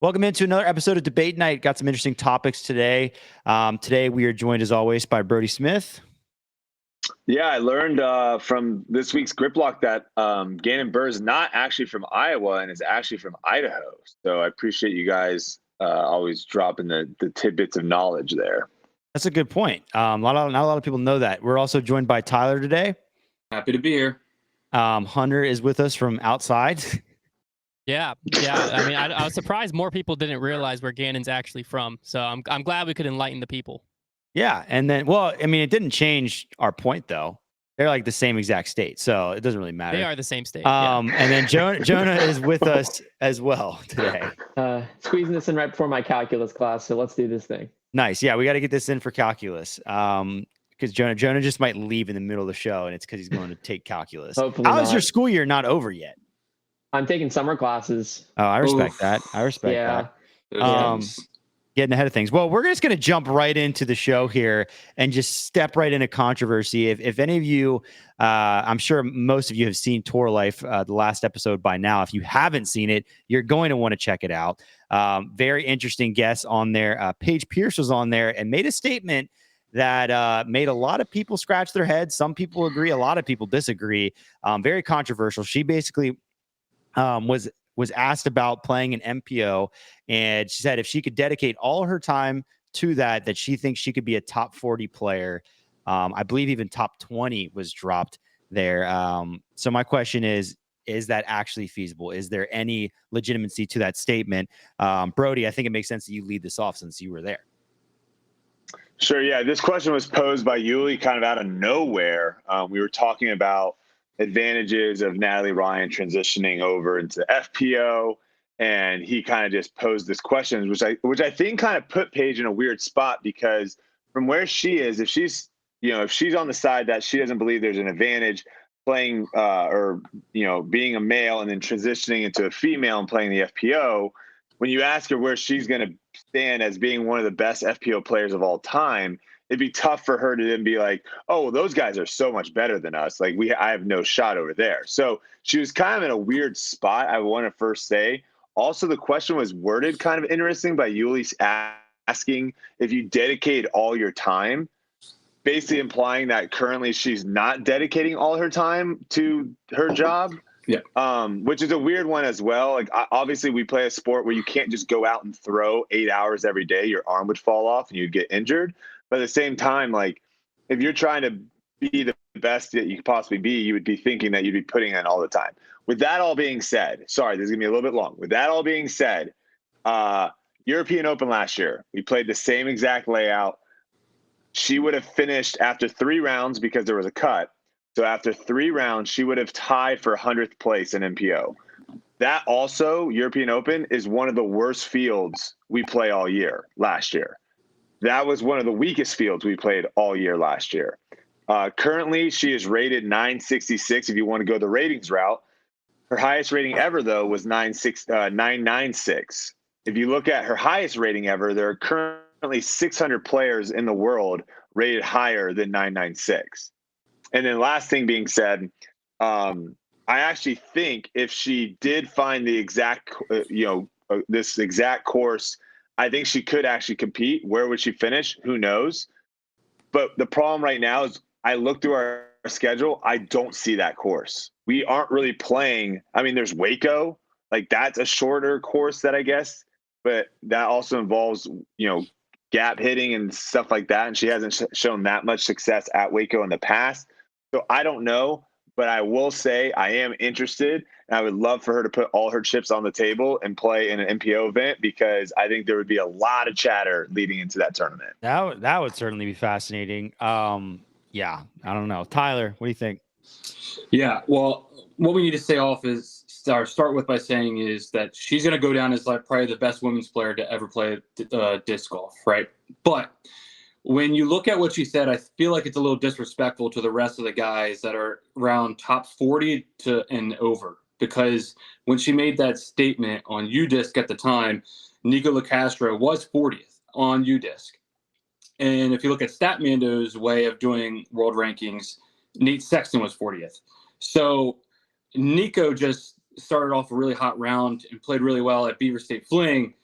Welcome into another episode of Debate Night. Got some interesting topics today. Today we are joined as always by Brodie Smith. Yeah, I learned from this week's Grip Block that Gannon Burr is not actually from Iowa and is actually from Idaho. So I appreciate you guys always dropping the tidbits of knowledge there. That's a good point. Not a lot of people know that. We're also joined by Tyler today. Happy to be here. Hunter is with us from outside. Yeah. I mean, I was surprised more people didn't realize where Gannon's actually from. So I'm glad we could enlighten the people. Yeah, and then, well, I mean, it didn't change our point though. They're like the same exact state, so it doesn't really matter. They are the same state. And then Jonah is with us as well today. Squeezing this in right before my calculus class, so let's do this thing. Nice. Yeah, we got to get this in for calculus. Because Jonah just might leave in the middle of the show, and it's because he's going to take calculus. Hopefully How is not. your school year not over yet? I'm taking summer classes. Oh, I respect that. I respect that. Getting ahead of things. Well, we're just going to jump right into the show here and just step right into controversy. If any of you, I'm sure most of you have seen Tour Life, the last episode by now. If you haven't seen it, you're going to want to check it out. Very interesting guests on there. Paige Pierce was on there and made a statement that made a lot of people scratch their heads. Some people agree, a lot of people disagree. Very controversial. She basically was asked about playing an MPO, and she said if she could dedicate all her time to that she thinks she could be a top 40 player. I believe even top 20 was dropped there. So my question is that actually feasible? Is there any legitimacy to that statement? Brodie, I think it makes sense that you lead this off since you were there. Sure. Yeah. This question was posed by Yuli kind of out of nowhere. We were talking about advantages of Natalie Ryan transitioning over into FPO, and he kind of just posed this question, which I think kind of put Paige in a weird spot, because from where she is, if she's on the side that she doesn't believe there's an advantage playing or being a male and then transitioning into a female and playing the FPO, when you ask her where she's going to stand as being one of the best FPO players of all time, it'd be tough for her to then be like, oh, well, those guys are so much better than us. Like I have no shot over there. So she was kind of in a weird spot, I want to first say. Also, the question was worded kind of interesting by Yuli asking if you dedicate all your time, basically implying that currently she's not dedicating all her time to her job. Yeah. Which is a weird one as well. Like obviously we play a sport where you can't just go out and throw 8 hours every day. Your arm would fall off and you'd get injured. But at the same time, like if you're trying to be the best that you could possibly be, you would be thinking that you'd be putting in all the time. With that all being said, sorry, this is gonna be a little bit long. With that all being said, European Open last year, we played the same exact layout. She would have finished after 3 rounds because there was a cut. So after 3 rounds, she would have tied for 100th place in MPO. That also, European Open, is one of the worst fields we play all year last year. That was one of the weakest fields we played all year last year. Currently, she is rated 966 if you want to go the ratings route. Her highest rating ever, though, was 996. If you look at her highest rating ever, there are currently 600 players in the world rated higher than 996. And then last thing being said, I actually think if she did find the exact, this exact course, I think she could actually compete. Where would she finish? Who knows? But the problem right now is I look through our schedule. I don't see that course. We aren't really playing. I mean, there's Waco. Like that's a shorter course that I guess, but that also involves, gap hitting and stuff like that. And she hasn't shown that much success at Waco in the past. So I don't know, but I will say I am interested. And I would love for her to put all her chips on the table and play in an MPO event, because I think there would be a lot of chatter leading into that tournament. That would certainly be fascinating. Yeah, I don't know. Tyler, what do you think? Yeah, well, what we need to say off is start with by saying is that she's going to go down as like probably the best women's player to ever play disc golf, right? But when you look at what she said, I feel like it's a little disrespectful to the rest of the guys that are around top 40 and over. Because when she made that statement on UDisc at the time, Nico LaCastro was 40th on UDisc. And if you look at Statmando's way of doing world rankings, Nate Sexton was 40th. So Nico just started off a really hot round and played really well at Beaver State Fling.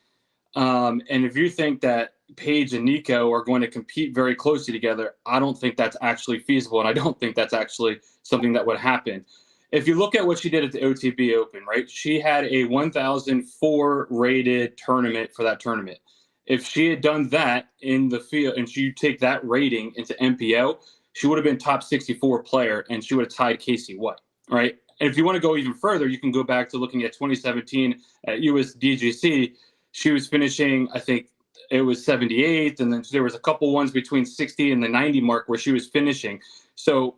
And if you think that Paige and Nico are going to compete very closely together, I don't think that's actually feasible, and I don't think that's actually something that would happen. If you look at what she did at the OTB Open, right, she had a 1,004 rated tournament for that tournament. If she had done that in the field and you take that rating into MPO, she would have been top 64 player and she would have tied Casey White, right? And if you want to go even further, you can go back to looking at 2017 at USDGC. She was finishing, I think it was 78th, and then there was a couple ones between 60 and the 90 mark where she was finishing. So,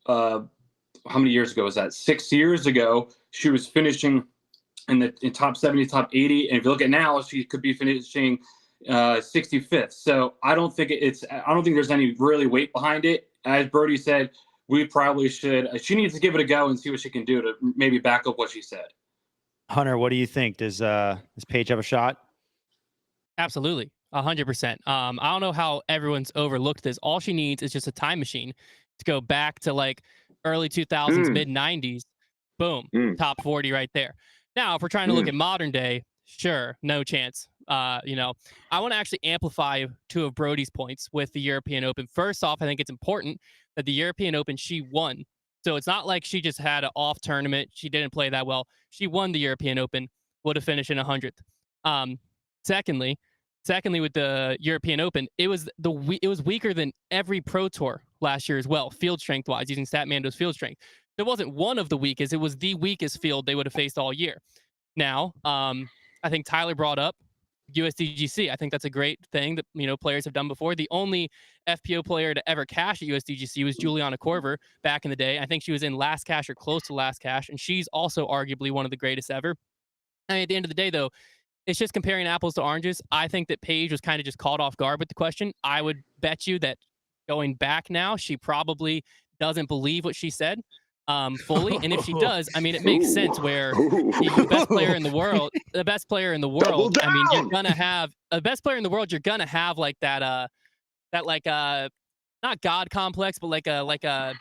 how many years ago was that? 6 years ago, she was finishing in top 70, top 80. And if you look at now, she could be finishing 65th. So I don't think there's any really weight behind it. As Brodie said, we probably should. She needs to give it a go and see what she can do to maybe back up what she said. Hunter, what do you think? Does Paige have a shot? Absolutely. 100%. I don't know how everyone's overlooked this. All she needs is just a time machine to go back to like early 2000s, mid 90s. Boom. Top 40 right there. Now, if we're trying to look at modern day, sure, no chance. I want to actually amplify two of Brodie's points with the European Open. First off, I think it's important that the European Open she won. So it's not like she just had an off tournament. She didn't play that well. She won the European Open, would have finished in 100th. Secondly, with the European Open, it was weaker than every Pro Tour last year as well, field strength wise, using Statmando's field strength. It wasn't one of the weakest; it was the weakest field they would have faced all year. Now, I think Tyler brought up USDGC. I think that's a great thing that players have done before. The only FPO player to ever cash at USDGC was Juliana Korver back in the day. I think she was in last cash or close to last cash, and she's also arguably one of the greatest ever. I mean, at the end of the day, though, it's just comparing apples to oranges. I think that Paige was kind of just caught off guard with the question. I would bet you that going back now, she probably doesn't believe what she said fully. And if she does, I mean, it makes sense where the best player in the world, I mean, you're going to have a best player in the world. You're going to have like that not God complex, but like a, where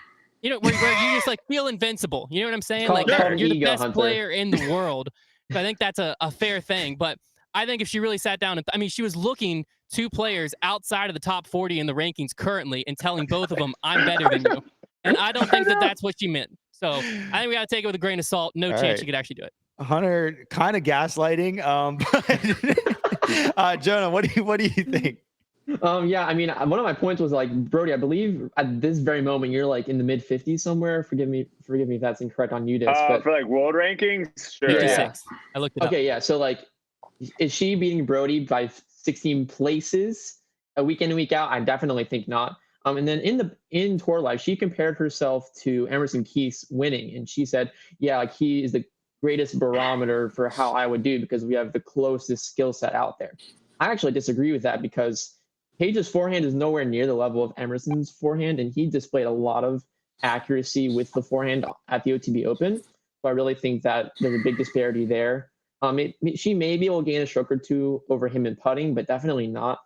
you just like feel invincible. You know what I'm saying? Like you're the best player in the world. So I think that's a fair thing. But I think if she really sat down and she was looking to players outside of the top 40 in the rankings currently and telling both of them, I'm better than you. And I don't think that that's what she meant. So I think we got to take it with a grain of salt. No chance she could actually do it. Hunter, kind of gaslighting. But Jonah, what do you think? Yeah, I mean, one of my points was like, Brodie, I believe at this very moment you're like in the mid 50s somewhere. Forgive me if that's incorrect on UDIS. But for like world rankings, sure. 56. I looked it up. Okay, yeah. So like, is she beating Brodie by 16 places a week in and week out? I definitely think not. And then in Tour Life, she compared herself to Emerson Keith's winning, and she said, yeah, like he is the greatest barometer for how I would do because we have the closest skill set out there. I actually disagree with that because Paige's forehand is nowhere near the level of Emerson's forehand, and he displayed a lot of accuracy with the forehand at the OTB Open. So I really think that there's a big disparity there. She may be able to gain a stroke or two over him in putting, but definitely not.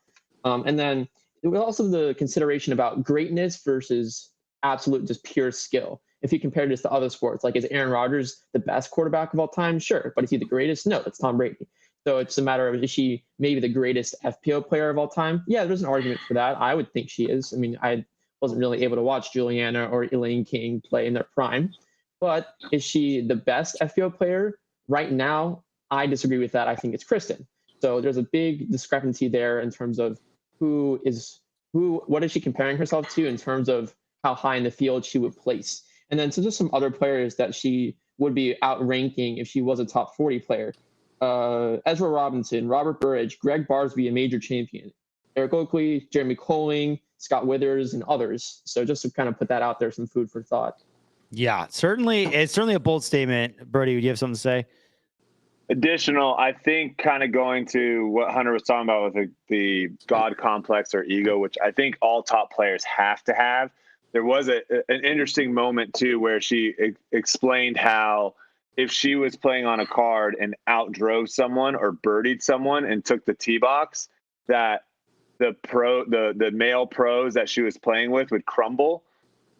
And then there was also the consideration about greatness versus absolute just pure skill. If you compare this to other sports, like is Aaron Rodgers the best quarterback of all time? Sure. But is he the greatest? No, it's Tom Brady. So it's a matter of, is she maybe the greatest FPO player of all time? Yeah, there's an argument for that. I would think she is. I mean, I wasn't really able to watch Juliana or Elaine King play in their prime. But is she the best FPO player right now? I disagree with that. I think it's Kristen. So there's a big discrepancy there in terms of what is she comparing herself to in terms of how high in the field she would place. And then so there's some other players that she would be outranking if she was a top 40 player. Ezra Robinson, Robert Burridge, Greg Barsby, a major champion, Eric Oakley, Jeremy Colling, Scott Withers, and others. So just to kind of put that out there, some food for thought. Yeah, certainly. It's certainly a bold statement. Brodie, would you have something to say? Additional, I think kind of going to what Hunter was talking about with the God complex or ego, which I think all top players have to have. There was an interesting moment too, where she explained how if she was playing on a card and outdrove someone or birdied someone and took the tee box, that the male pros that she was playing with would crumble,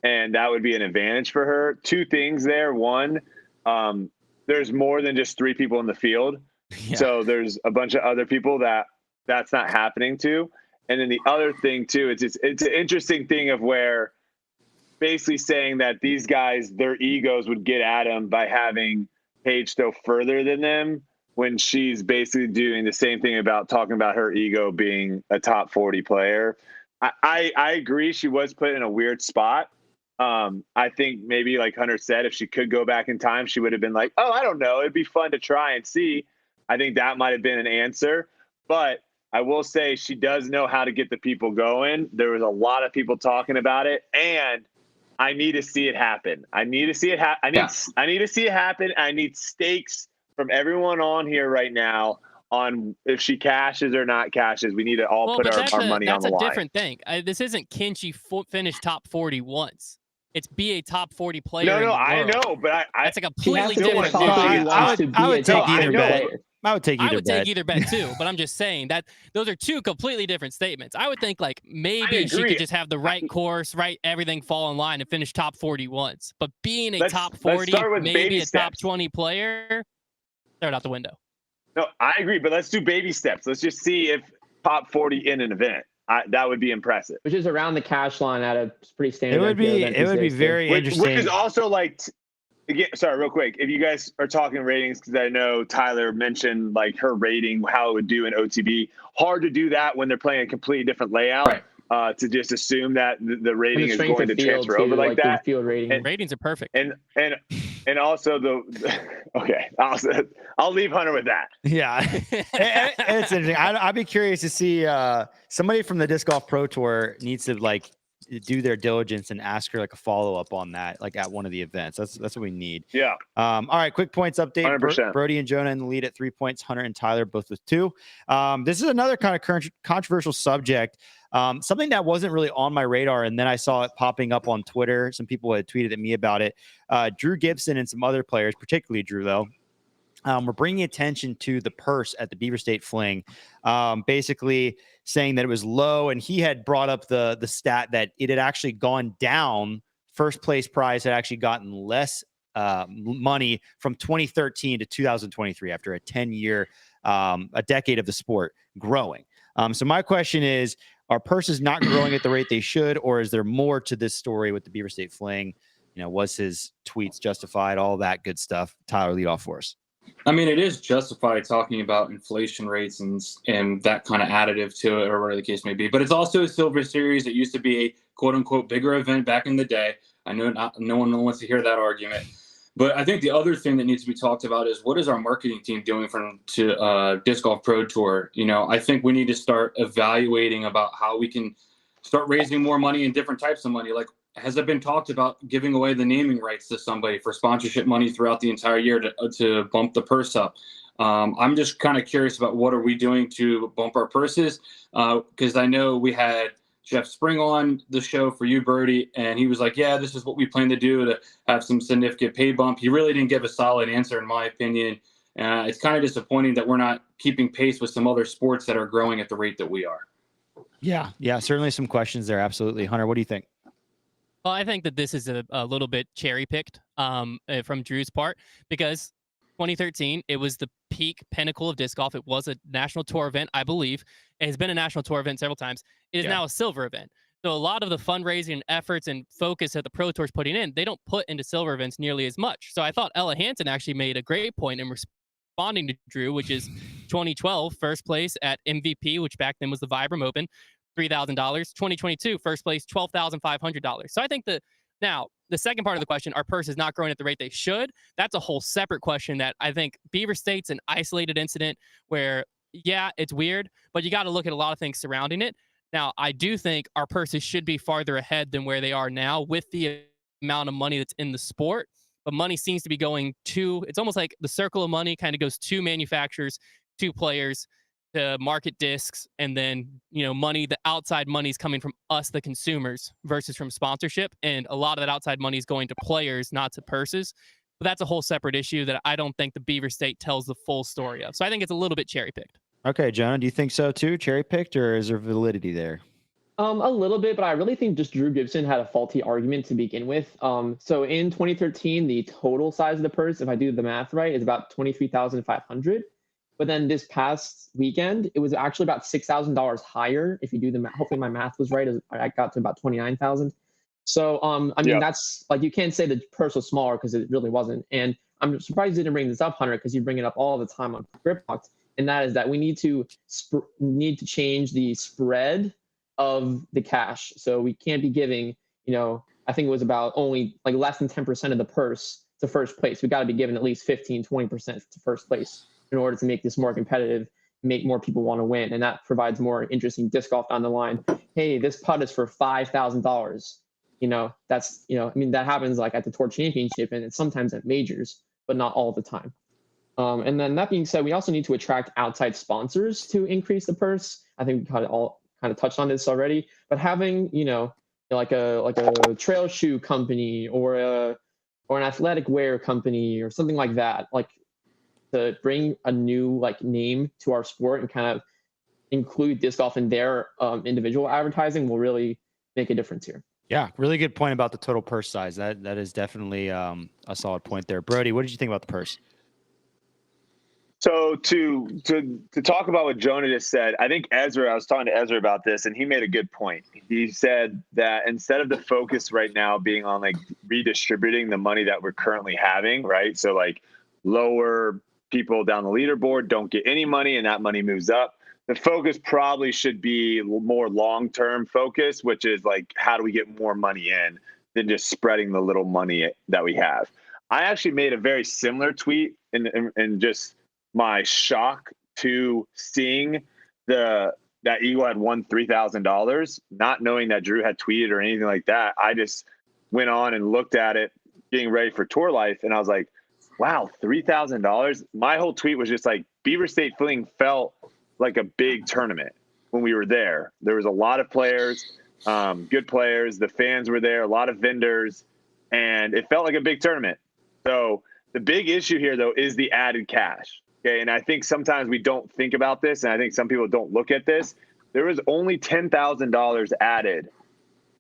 and that would be an advantage for her. Two things there. One, there's more than just three people in the field. Yeah. So there's a bunch of other people that's not happening to. And then the other thing too, it's an interesting thing of where basically saying that these guys, their egos would get at them by having Paige go further than them, when she's basically doing the same thing about talking about her ego being a top 40 player. I agree, she was put in a weird spot. I think maybe, like Hunter said, if she could go back in time, she would have been like, oh, I don't know, it'd be fun to try and see. I think that might have been an answer. But I will say she does know how to get the people going. There was a lot of people talking about it, and I need to see it happen. I need to see it happen. I need to see it happen. I need stakes from everyone on here right now on if she cashes or not cashes. We need to all put our money on the line. That's a different thing. This isn't can she finish top 40 once. It's be a top 40 player. No, I know, but that's a completely different thing. I would take either bet. I would take either bet too, but I'm just saying that those are two completely different statements. I would think like maybe she could just have the right course, right everything fall in line and finish top 40 once. But being a top 40, maybe a top 20 player, throw it out the window. No, I agree, but let's do baby steps. Let's just see if top 40 in an event. That would be impressive. Which is around the cash line at a pretty standard. It would be very interesting. Which is also like, again, sorry, real quick. If you guys are talking ratings, because I know Tyler mentioned like her rating, how it would do in OTB. Hard to do that when they're playing a completely different layout. Right. To just assume that the rating is going to transfer over like that. Field rating. And ratings are perfect. And also okay, I'll leave Hunter with that. Yeah, it's interesting. I'd be curious to see somebody from the Disc Golf Pro Tour needs to like do their diligence and ask her like a follow up on that, like at one of the events. That's what we need. Yeah. All right. Quick points update. 100%. Brodie and Jonah in the lead at 3 points. Hunter and Tyler both with 2. This is another kind of controversial subject. Something that wasn't really on my radar, and then I saw it popping up on Twitter. Some people had tweeted at me about it. Drew Gibson and some other players, particularly Drew, though, we're bringing attention to the purse at the Beaver State Fling, basically saying that it was low, and he had brought up the stat that it had actually gone down. First place prize had actually gotten less money from 2013 to 2023 after a 10-year, a decade of the sport growing. So my question is, are purses not growing at the rate they should, or is there more to this story with the Beaver State Fling? You know, was his tweets justified? All that good stuff. Tyler, lead off for us. I mean, it is justified talking about inflation rates and that kind of additive to it, or whatever the case may be. But it's also a Silver Series. It used to be a quote unquote bigger event back in the day. I know no one wants to hear that argument. But I think the other thing that needs to be talked about is what is our marketing team doing to Disc Golf Pro Tour? You know, I think we need to start evaluating about how we can start raising more money and different types of money. Like, has it been talked about giving away the naming rights to somebody for sponsorship money throughout the entire year to bump the purse up? I'm just kind of curious about what are we doing to bump our purses? Because I know we had Jeff Spring on the show for you, Brodie, and he was like, yeah, this is what we plan to do to have some significant pay bump. He really didn't give a solid answer, in my opinion. It's kind of disappointing that we're not keeping pace with some other sports that are growing at the rate that we are. Yeah, certainly some questions there. Absolutely. Hunter, what do you think? Well, I think that this is a little bit cherry-picked from Drew's part, because 2013, it was the peak pinnacle of disc golf. It was a national tour event, I believe. It has been a national tour event several times. It is now a silver event. So a lot of the fundraising efforts and focus that the Pro Tour is putting in, they don't put into silver events nearly as much. So I thought Ella Hansen actually made a great point in responding to Drew, which is 2012, first place at MVP, which back then was the Vibram Open, $3,000. 2022, first place, $12,500. So I think that now the second part of the question, our purse is not growing at the rate they should. That's a whole separate question that I think Beaver State's an isolated incident where, yeah, it's weird, but you got to look at a lot of things surrounding it. Now, I do think our purses should be farther ahead than where they are now with the amount of money that's in the sport. But money seems to be going to, it's almost like the circle of money kind of goes to manufacturers, to players, to market discs, and then, you know, money, the outside money is coming from us, the consumers, versus from sponsorship. And a lot of that outside money is going to players, not to purses. But that's a whole separate issue that I don't think the Beaver State tells the full story of. So I think it's a little bit cherry-picked. Okay, Jonah, do you think so too? Cherry-picked, or is there validity there? A little bit, but I really think just Drew Gibson had a faulty argument to begin with. So in 2013, the total size of the purse, if I do the math right, is about $23,500. But then this past weekend, it was actually about $6,000 higher. If you do the math, hopefully my math was right. I got to about 29,000. So, I mean, that's like, you can't say the purse was smaller because it really wasn't. And I'm surprised you didn't bring this up, Hunter, because you bring it up all the time on Grip Talk. And that is that we need to change the spread of the cash. So we can't be giving, I think it was about only like less than 10% of the purse to first place. We got to be given at least 15, 20% to first place in order to make this more competitive, make more people want to win. And that provides more interesting disc golf down the line. Hey, this putt is for $5,000. That's, I mean, that happens like at the Tour Championship and it's sometimes at majors, but not all the time. And then that being said, we also need to attract outside sponsors to increase the purse. I think we kind of touched on this already, but having, like a trail shoe company or an athletic wear company or something like that, like to bring a new like name to our sport and kind of include disc golf in their individual advertising will really make a difference here. Yeah, really good point about the total purse size. That is definitely a solid point there. Brodie, what did you think about the purse? So to talk about what Jonah just said, I think I was talking to Ezra about this, and he made a good point. He said that instead of the focus right now being on like redistributing the money that we're currently having, right? So like lower people down the leaderboard don't get any money, and that money moves up. The focus probably should be more long-term focus, which is like, how do we get more money in than just spreading the little money that we have? I actually made a very similar tweet and just my shock to seeing that Eagle had won $3,000, not knowing that Drew had tweeted or anything like that. I just went on and looked at it, getting ready for Tour Life, and I was like, wow, $3,000. My whole tweet was just like, Beaver State Fling felt like a big tournament when we were there. There was a lot of players, good players. The fans were there, a lot of vendors, and it felt like a big tournament. So the big issue here, though, is the added cash. Okay, and I think sometimes we don't think about this, and I think some people don't look at this. There was only $10,000 added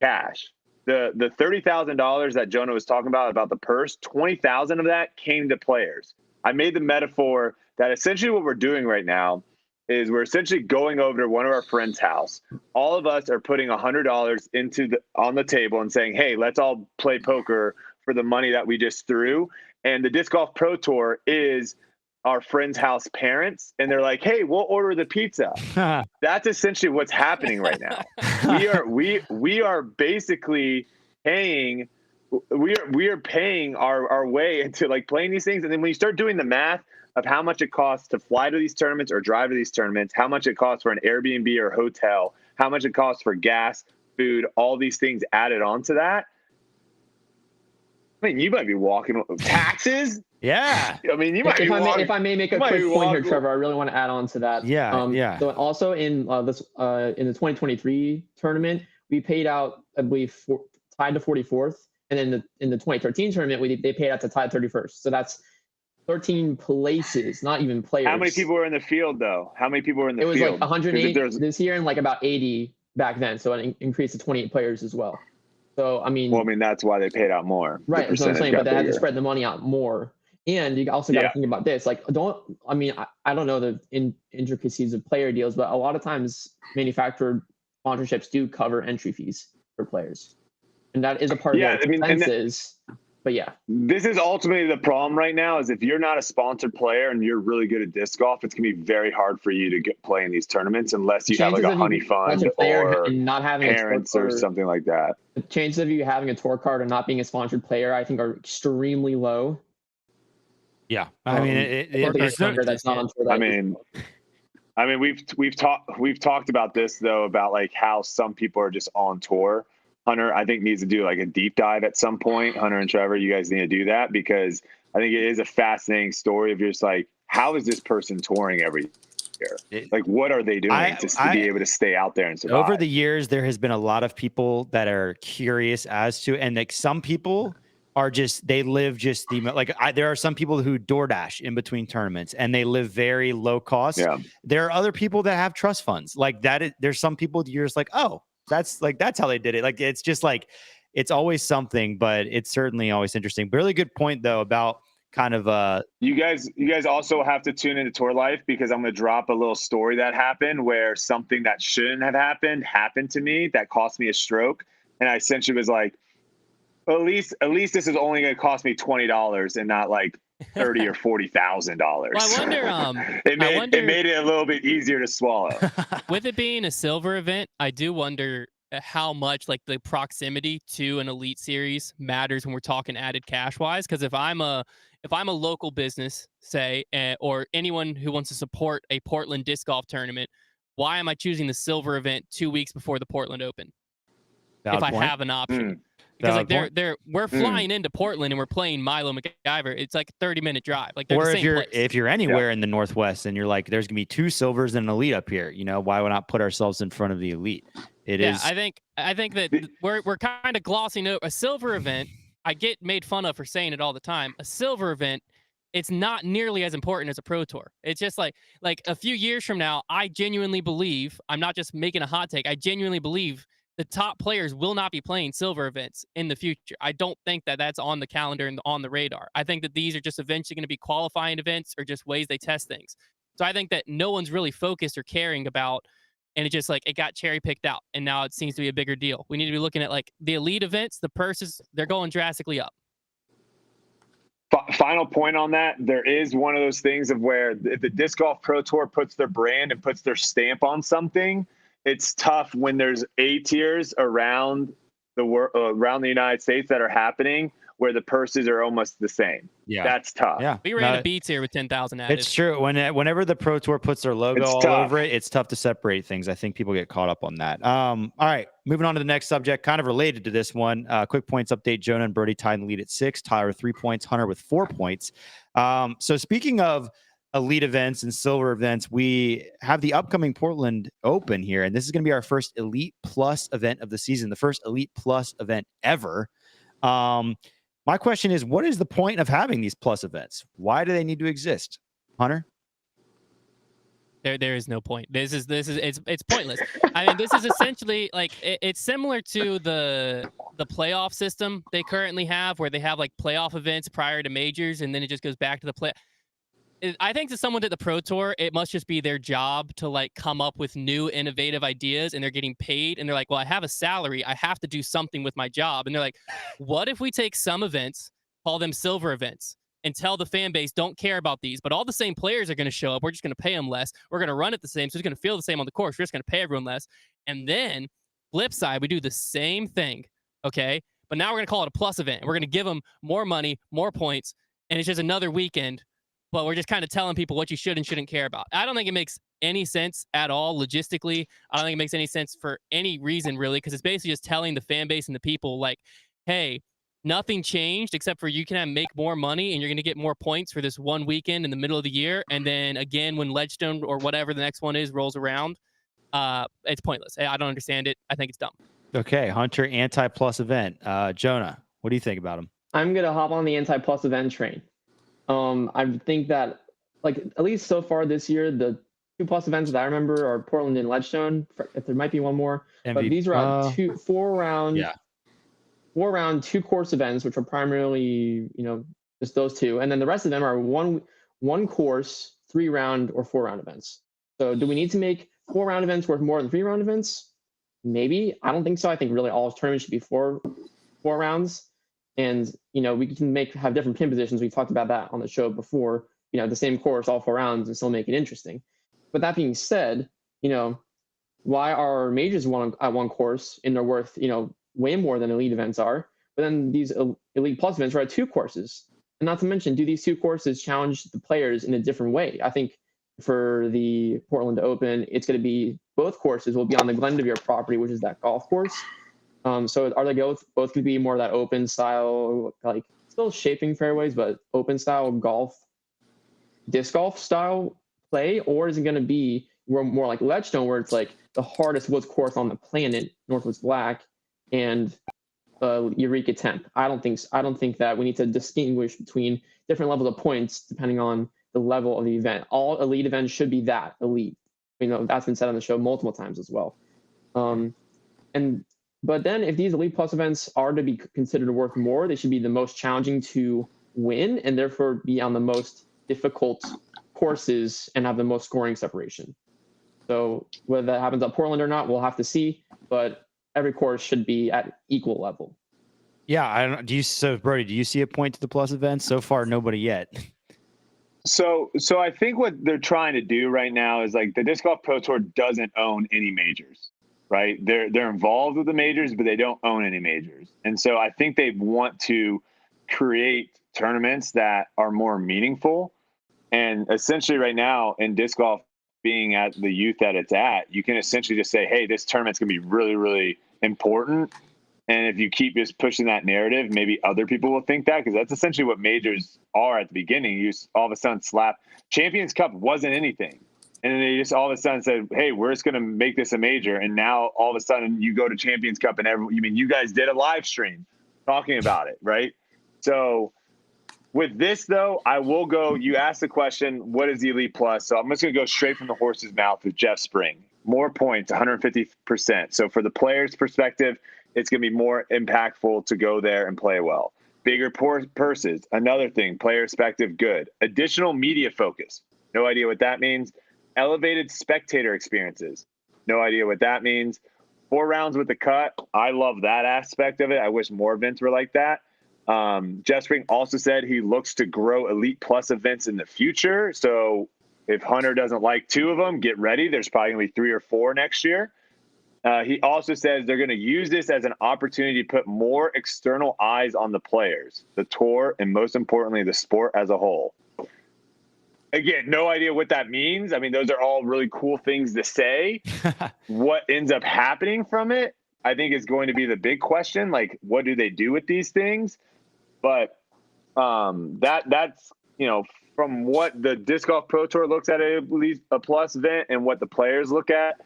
cash. The $30,000 that Jonah was talking about the purse, 20,000 of that came to players. I made the metaphor that essentially what we're doing right now is we're essentially going over to one of our friends' house. All of us are putting $100 on the table and saying, hey, let's all play poker for the money that we just threw. And the Disc Golf Pro Tour is our friend's house parents, and they're like, hey, we'll order the pizza. That's essentially what's happening right now. We are basically paying our way into like playing these things. And then when you start doing the math of how much it costs to fly to these tournaments or drive to these tournaments, how much it costs for an Airbnb or hotel, how much it costs for gas, food, all these things added onto that. I mean, you might be walking taxes. Yeah. I mean, you might if I may make a quick point here, Trevor, I really want to add on to that. Yeah. So also in the 2023 tournament, we paid out, I believe, tied to 44th, and then in the 2013 tournament, they paid out to tied 31st. So that's 13 places, not even players. How many people were in the field, though? How many people were in the field? It was like 108 this year and like about 80 back then. So it increased to 28 players as well. So, I mean, that's why they paid out more. Right. That's what I'm saying. But they had to spread the money out more. And you also got to think about this. Like, I don't know the intricacies of player deals, but a lot of times manufacturer sponsorships do cover entry fees for players. And that is a part of their expenses. But yeah, this is ultimately the problem right now is if you're not a sponsored player and you're really good at disc golf, it's going to be very hard for you to play in these tournaments unless you have like a honey fund or not having parents or something like that. The chances of you having a tour card or not being a sponsored player, I think, are extremely low. Yeah, I mean, we've talked about this though, about like how some people are just on tour. Hunter, I think, needs to do like a deep dive at some point. Hunter and Trevor, you guys need to do that because I think it is a fascinating story of just like, how is this person touring every year? Like, what are they doing to be able to stay out there and survive? Over the years, there has been a lot of people that are curious as to, and like some people are just, they live just there are some people who DoorDash in between tournaments and they live very low cost. Yeah. There are other people that have trust funds like that. There's some people you're just like, oh, that's how they did it. Like, it's just like, it's always something, but it's certainly always interesting. But really good point though, about kind of you guys also have to tune into Tour Life, because I'm going to drop a little story that happened where something that shouldn't have happened to me that cost me a stroke. And I essentially was like, well, at least this is only going to cost me $20 and not like $30,000 or $40,000. Well, I wonder. It made it a little bit easier to swallow. With it being a silver event, I do wonder how much like the proximity to an elite series matters when we're talking added cash wise. Because if I'm a local business, say, or anyone who wants to support a Portland disc golf tournament, why am I choosing the silver event 2 weeks before the Portland Open? Valid if I point. have an option. Because Valid like we're flying into Portland and we're playing Milo MacGyver. It's like a 30-minute drive. Like they're Or the if same you're place. if you're anywhere in the Northwest and you're like, there's gonna be 2 silvers and an elite up here, why would not put ourselves in front of the elite? I think that we're kind of glossing over a silver event. I get made fun of for saying it all the time. A silver event, it's not nearly as important as a pro tour. It's just like a few years from now, I genuinely believe, I'm not just making a hot take, I genuinely believe the top players will not be playing silver events in the future. I don't think that that's on the calendar and on the radar. I think that these are just eventually going to be qualifying events or just ways they test things. So I think that no one's really focused or caring about, and it just like it got cherry picked out, and now it seems to be a bigger deal. We need to be looking at like the elite events, the purses, they're going drastically up. Final point on that, there is one of those things of where if the Disc Golf Pro Tour puts their brand and puts their stamp on something, it's tough when there's A tiers around the United States that are happening where the purses are almost the same. Yeah, that's tough. Yeah, we ran a B tier with 10,000 added. It's true. Whenever the Pro Tour puts their logo all over it, it's tough to separate things. I think people get caught up on that. All right, moving on to the next subject, kind of related to this one. Quick points update: Jonah and Brodie tied in the lead at 6. Tyler 3 points. Hunter with 4 points. So speaking of elite events and silver events, we have the upcoming Portland Open here, and this is going to be our first Elite Plus event of the season, the first Elite Plus event ever. My question is, what is the point of having these plus events? Why do they need to exist? Hunter? There is no point. It's pointless. I mean, this is essentially like it's similar to the playoff system they currently have, where they have like playoff events prior to majors, and then it just goes back to the play. I think to someone at the Pro Tour, it must just be their job to like come up with new innovative ideas, and they're getting paid, and they're like, well, I have a salary, I have to do something with my job. And they're like, what if we take some events, call them silver events, and tell the fan base, don't care about these, but all the same players are going to show up. We're just going to pay them less. We're going to run it the same. So it's going to feel the same on the course. We're just going to pay everyone less. And then flip side, we do the same thing. Okay. But now we're going to call it a plus event. We're going to give them more money, more points. And it's just another weekend. But we're just kind of telling people what you should and shouldn't care about. I don't think it makes any sense at all logistically. I don't think it makes any sense for any reason, really, because it's basically just telling the fan base and the people, like, hey, nothing changed except for you can make more money and you're going to get more points for this one weekend in the middle of the year. And then again, when Ledgestone or whatever the next one is rolls around, it's pointless. I don't understand it. I think it's dumb. Okay, Hunter, anti-plus event. Jonah, what do you think about him? I'm going to hop on the anti-plus event train. I think that, like, at least so far this year, the 2 plus events that I remember are Portland and Ledgestone. If there might be one more, but these are 4 round 2 course events, which are primarily, just those 2, and then the rest of them are one course, 3 round or 4 round events. So do we need to make 4 round events worth more than 3 round events? Maybe. I don't think so. I think really all tournaments should be 4 rounds. And, we can have different pin positions. We talked about that on the show before, the same course, all 4 rounds, and still make it interesting. But that being said, why are majors at one course and they're worth, way more than elite events are? But then these elite plus events are at 2 courses. And not to mention, do these 2 courses challenge the players in a different way? I think for the Portland Open, it's going to be both courses will be on the Glendoveer property, which is that golf course. So are they both going to be more of that open style, like still shaping fairways, but open style golf, disc golf style play? Or is it going to be more like Ledgestone, where it's like the hardest woods course on the planet, Northwoods Black, and Eureka Temp? I don't think that we need to distinguish between different levels of points depending on the level of the event. All elite events should be that elite. That's been said on the show multiple times as well. But then if these Elite Plus events are to be considered worth more, they should be the most challenging to win and therefore be on the most difficult courses and have the most scoring separation. So whether that happens at Portland or not, we'll have to see. But every course should be at equal level. Yeah, I don't. So Brodie, do you see a point to the plus events? So far, nobody yet. So I think what they're trying to do right now is like the Disc Golf Pro Tour doesn't own any majors, right? They're involved with the majors, but they don't own any majors. And so I think they want to create tournaments that are more meaningful. And essentially right now in disc golf being at the youth that it's at, you can essentially just say, hey, this tournament's going to be really, really important. And if you keep just pushing that narrative, maybe other people will think that, because that's essentially what majors are at the beginning. You just all of a sudden slap Champions Cup wasn't anything. And then they just all of a sudden said, hey, we're just going to make this a major. And now all of a sudden you go to Champions Cup and you guys did a live stream talking about it, right? So with this, though, I will go, you asked the question, what is the Elite Plus? So I'm just going to go straight from the horse's mouth with Jeff Spring. More points, 150%. So for the player's perspective, it's going to be more impactful to go there and play well. Bigger purses, another thing, player perspective, good. Additional media focus, no idea what that means. Elevated spectator experiences, no idea what that means. 4 rounds with the cut, I love that aspect of it. I wish more events were like that. Jeff Spring also said he looks to grow Elite Plus events in the future. So if Hunter doesn't like 2 of them, get ready. There's probably going to be 3 or 4 next year. He also says they're going to use this as an opportunity to put more external eyes on the players, the tour, and most importantly, the sport as a whole. Again, no idea what that means. I mean, those are all really cool things to say. What ends up happening from it, I think, is going to be the big question. Like, what do they do with these things? But that's, from what the Disc Golf Pro Tour looks at a plus event and what the players look at,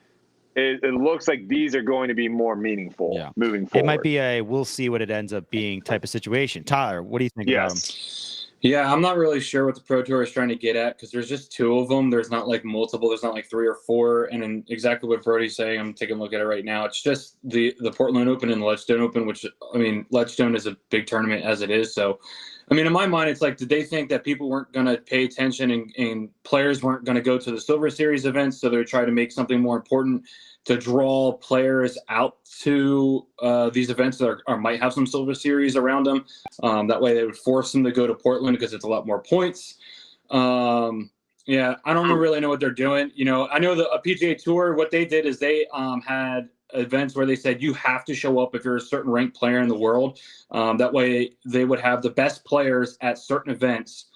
it looks like these are going to be more meaningful moving forward. It might be a we'll see what it ends up being type of situation. Tyler, what do you think about them? Yeah, I'm not really sure what the Pro Tour is trying to get at, because there's just 2 of them. There's not like multiple. There's not like 3 or 4. And then exactly what Brodie's saying, I'm taking a look at it right now. It's just the Portland Open and the Ledgestone Open, which, I mean, Ledgestone is a big tournament as it is. So, I mean, in my mind, it's like, did they think that people weren't going to pay attention and players weren't going to go to the Silver Series events? So they're trying to make something more important to draw players out to these events that might have some Silver Series around them. That way they would force them to go to Portland because it's a lot more points. Yeah, I don't really know what they're doing. I know the PGA Tour, what they did is they had events where they said you have to show up if you're a certain ranked player in the world. That way they would have the best players at certain events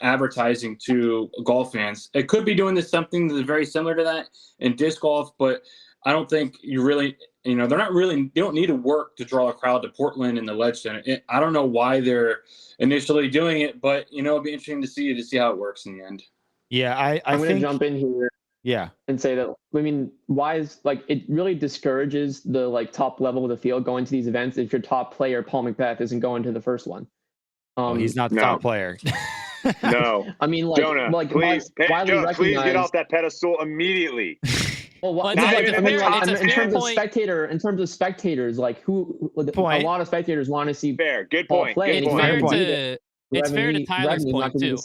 advertising to golf fans. It could be doing something that's very similar to that in disc golf, but I don't think you really, they're not really, you don't need to work to draw a crowd to Portland and the Ledgestone. I don't know why they're initially doing it, but it'll be interesting to see how it works in the end. Yeah, I'm going to jump in here. Yeah. And say that, I mean, why is it really discourages the top level of the field going to these events if your top player, Paul McBeth, isn't going to the first one. He's not the top player. No. I mean, Jonah, please, Jonah, please get off that pedestal immediately. Well, in terms of spectators, a lot of spectators want to see good Paul point. play. It's fair to Tyler's point too.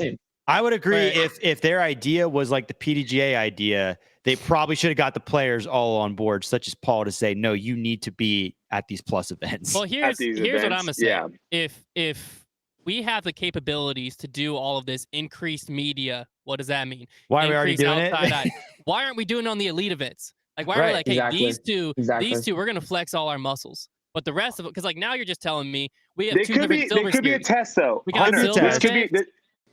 I would agree if their idea was like the PDGA idea, they probably should have got the players all on board, such as Paul, to say, no, you need to be at these plus events. Well, here's what I'm gonna say. Yeah. If we have the capabilities to do all of this increased media, what does that mean? Why are we already doing it? Why aren't we doing it on the elite events? Like, why are we like, hey, these two, we're gonna flex all our muscles. But the rest of it, because now you're just telling me we have 2 different Silver Series. There could be a test, though. We got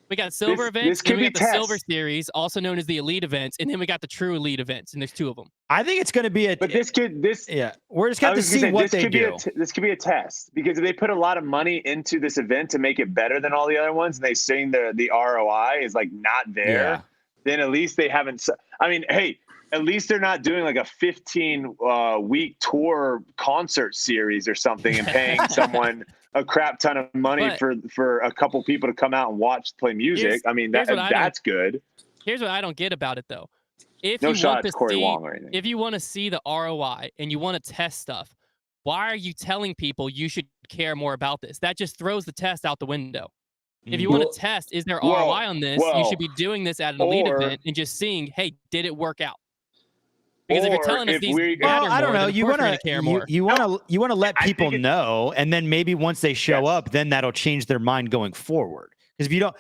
We got silver events, and we got the Silver Series, also known as the elite events, and then we got the true elite events, and there's 2 of them. I think it's going to be we're just going to see what they do. This could be a test, because if they put a lot of money into this event to make it better than all the other ones, and they saying the ROI is not there, then at least they haven't. I mean, hey, at least they're not doing like a 15-week tour concert series or something and paying someone a crap ton of money for a couple people to come out and play music. I mean, that's good. Here's what I don't get about it, though. If you want to see the ROI and you want to test stuff, why are you telling people you should care more about this? That just throws the test out the window. If you want to test, is there ROI on this? You should be doing this at an elite event and just seeing, hey, did it work out? Because if you're telling us these matter more, I don't know. You want to care more. You want to let people know, and then maybe once they show up, then that'll change their mind going forward. Because if you don't,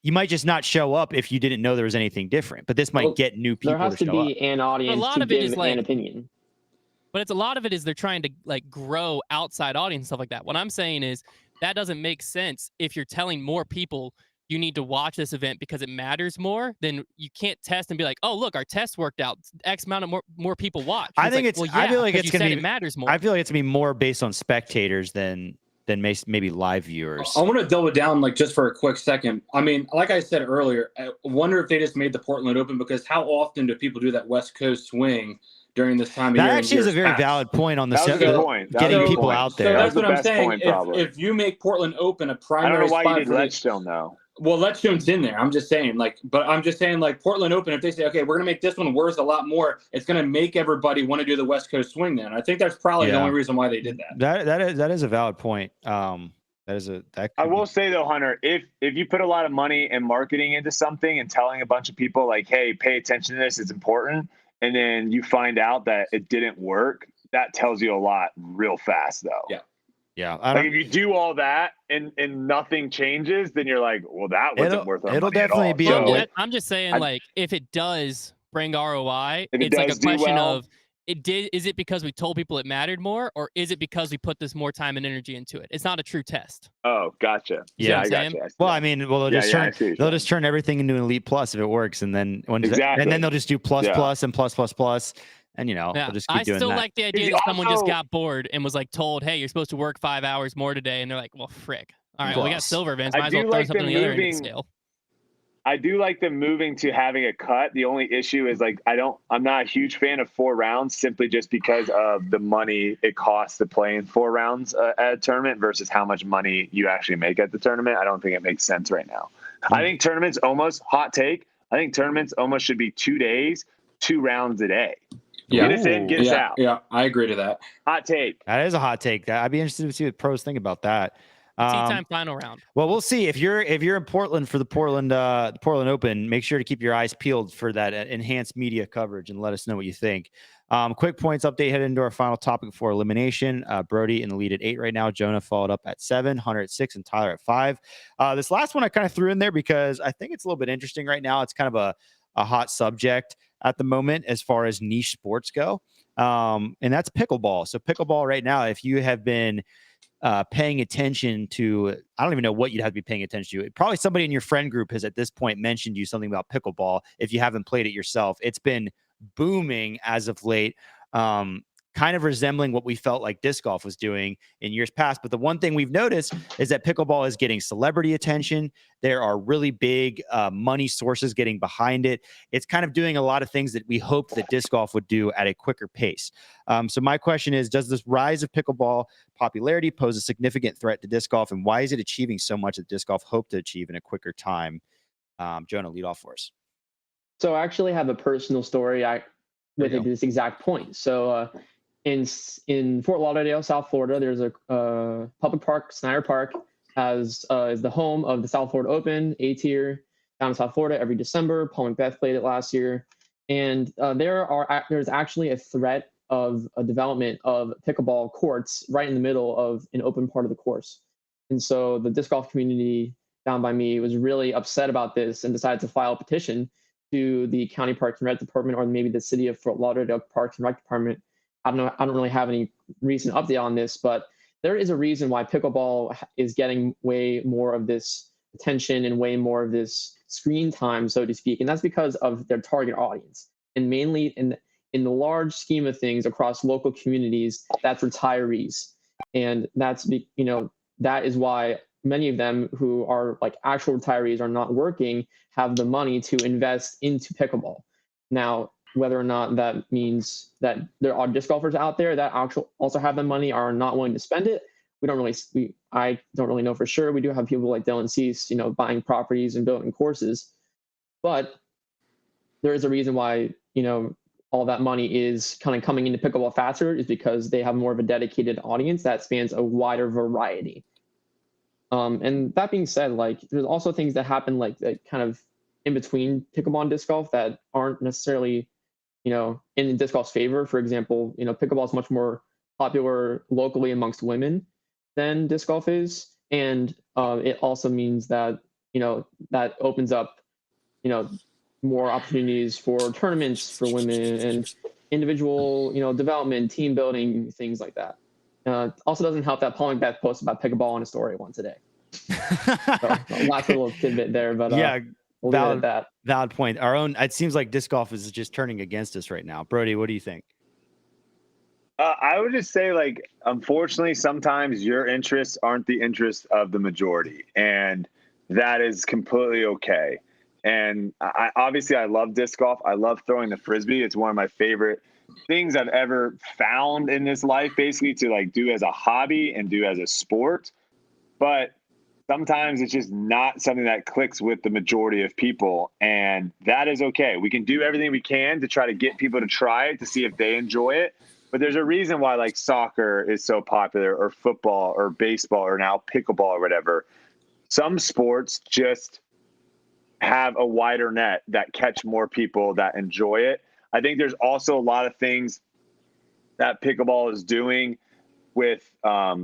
you might just not show up if you didn't know there was anything different. But this might get new people. There has to be an audience to give an opinion. But it's a lot of it is they're trying to like grow outside audience and stuff like that. What I'm saying is that doesn't make sense if you're telling more people you need to watch this event because it matters more. Then you can't test and be like, oh, look, our test worked out. X amount of more people watch. I think it's. Well, yeah, I feel like it's going to be. It matters more. I feel like it's going to be more based on spectators than maybe live viewers. I want to double down like just for a quick second. I mean, like I said earlier, I wonder if they just made the Portland Open because how often do people do that West Coast swing during this time of year? That actually is a very valid point on the getting people out there. So that's what I'm saying. If you make Portland Open a primary I don't know why spot you did Ledgestone though. Well, Ledgestone's in there. I'm just saying, like Portland Open, if they say, okay, we're going to make this one worth a lot more, it's going to make everybody want to do the West Coast swing then. I think that's probably the only reason why they did that. That is a valid point. I will say though, Hunter, if you put a lot of money and marketing into something and telling a bunch of people like, hey, pay attention to this, it's important, and then you find out that it didn't work, that tells you a lot real fast though. Yeah. Yeah, like if you do all that and nothing changes, then you're like, well, that wasn't worth it. It'll definitely be. I'm just saying, like, if it does bring ROI, it's like a question of is it because we told people it mattered more, or is it because we put this more time and energy into it? It's not a true test. Oh, gotcha. Yeah, I gotcha. Well, I mean, they'll just turn everything into an Elite Plus if it works, and then and then they'll just do plus and plus. And, they'll just keep doing that. I still like the idea that someone just got bored and was like told, hey, you're supposed to work 5 hours more today. And they're like, well, frick. All right, we got silver events. Might as well throw something on the other end of the scale. I do like them moving to having a cut. The only issue is like, I'm not a huge fan of 4 rounds simply just because of the money it costs to play in 4 rounds at a tournament versus how much money you actually make at the tournament. I don't think it makes sense right now. I think tournaments hot take. I think tournaments almost should be 2 days, 2 rounds a day. Yeah. Get us in, get us out. Yeah, I agree to that. Hot take. That is a hot take. I'd be interested to see what pros think about that. Tea time final round. Well, we'll see. If you're in Portland for the Portland Open, make sure to keep your eyes peeled for that enhanced media coverage and let us know what you think. Quick points update headed into our final topic for elimination. Brodie in the lead at 8 right now. Jonah followed up at 7, Hunter at 6, and Tyler at 5. This last one I kind of threw in there because I think it's a little bit interesting right now. It's kind of a hot subject at the moment as far as niche sports go. And that's pickleball. So pickleball right now, if you have been paying attention to, I don't even know what you'd have to be paying attention to. Probably somebody in your friend group has at this point mentioned you something about pickleball. If you haven't played it yourself, it's been booming as of late. Kind of resembling what we felt like disc golf was doing in years past. But the one thing we've noticed is that pickleball is getting celebrity attention. There are really big money sources getting behind it. It's kind of doing a lot of things that we hoped that disc golf would do at a quicker pace. So my question is, does this rise of pickleball popularity pose a significant threat to disc golf? And why is it achieving so much that disc golf hoped to achieve in a quicker time? Jonah, lead off for us. So I actually have a personal story with this exact point. So in Fort Lauderdale, South Florida, there's a public park, Snyder Park, is the home of the South Florida Open, A-tier, down in South Florida every December. Paul McBeth played it last year. And there's actually a threat of a development of pickleball courts right in the middle of an open part of the course. And so the disc golf community down by me was really upset about this and decided to file a petition to the County Parks and Rec Department, or maybe the City of Fort Lauderdale Parks and Rec Department. I don't really have any recent update on this, but there is a reason why pickleball is getting way more of this attention and way more of this screen time, so to speak. And that's because of their target audience. And mainly in the large scheme of things across local communities, that's retirees. And that is why many of them who are like actual retirees are not working, have the money to invest into pickleball. Now, whether or not that means that there are disc golfers out there that also have the money are not willing to spend it, I don't really know for sure. We do have people like Dylan Cease, buying properties and building courses, but there is a reason why, all that money is kind of coming into pickleball faster, is because they have more of a dedicated audience that spans a wider variety. And that being said, like there's also things that happen like that kind of in between pickleball and disc golf that aren't necessarily, in disc golf's favor. For example, pickleball is much more popular locally amongst women than disc golf is, and it also means that that opens up more opportunities for tournaments for women and individual development, team building, things like that. Also doesn't help that Paul McBeth posted about pickleball on a story once a day. So, last little tidbit there, but yeah, we'll leave it at that. Valid point. It seems like disc golf is just turning against us right now. Brodie, what do you think? I would just say, like, unfortunately, sometimes your interests aren't the interests of the majority, and that is completely okay. And I love disc golf. I love throwing the Frisbee. It's one of my favorite things I've ever found in this life, basically, to like do as a hobby and do as a sport. But sometimes it's just not something that clicks with the majority of people, and that is okay. We can do everything we can to try to get people to try it, to see if they enjoy it. But there's a reason why like soccer is so popular, or football or baseball, or now pickleball or whatever. Some sports just have a wider net that catch more people that enjoy it. I think there's also a lot of things that pickleball is doing with not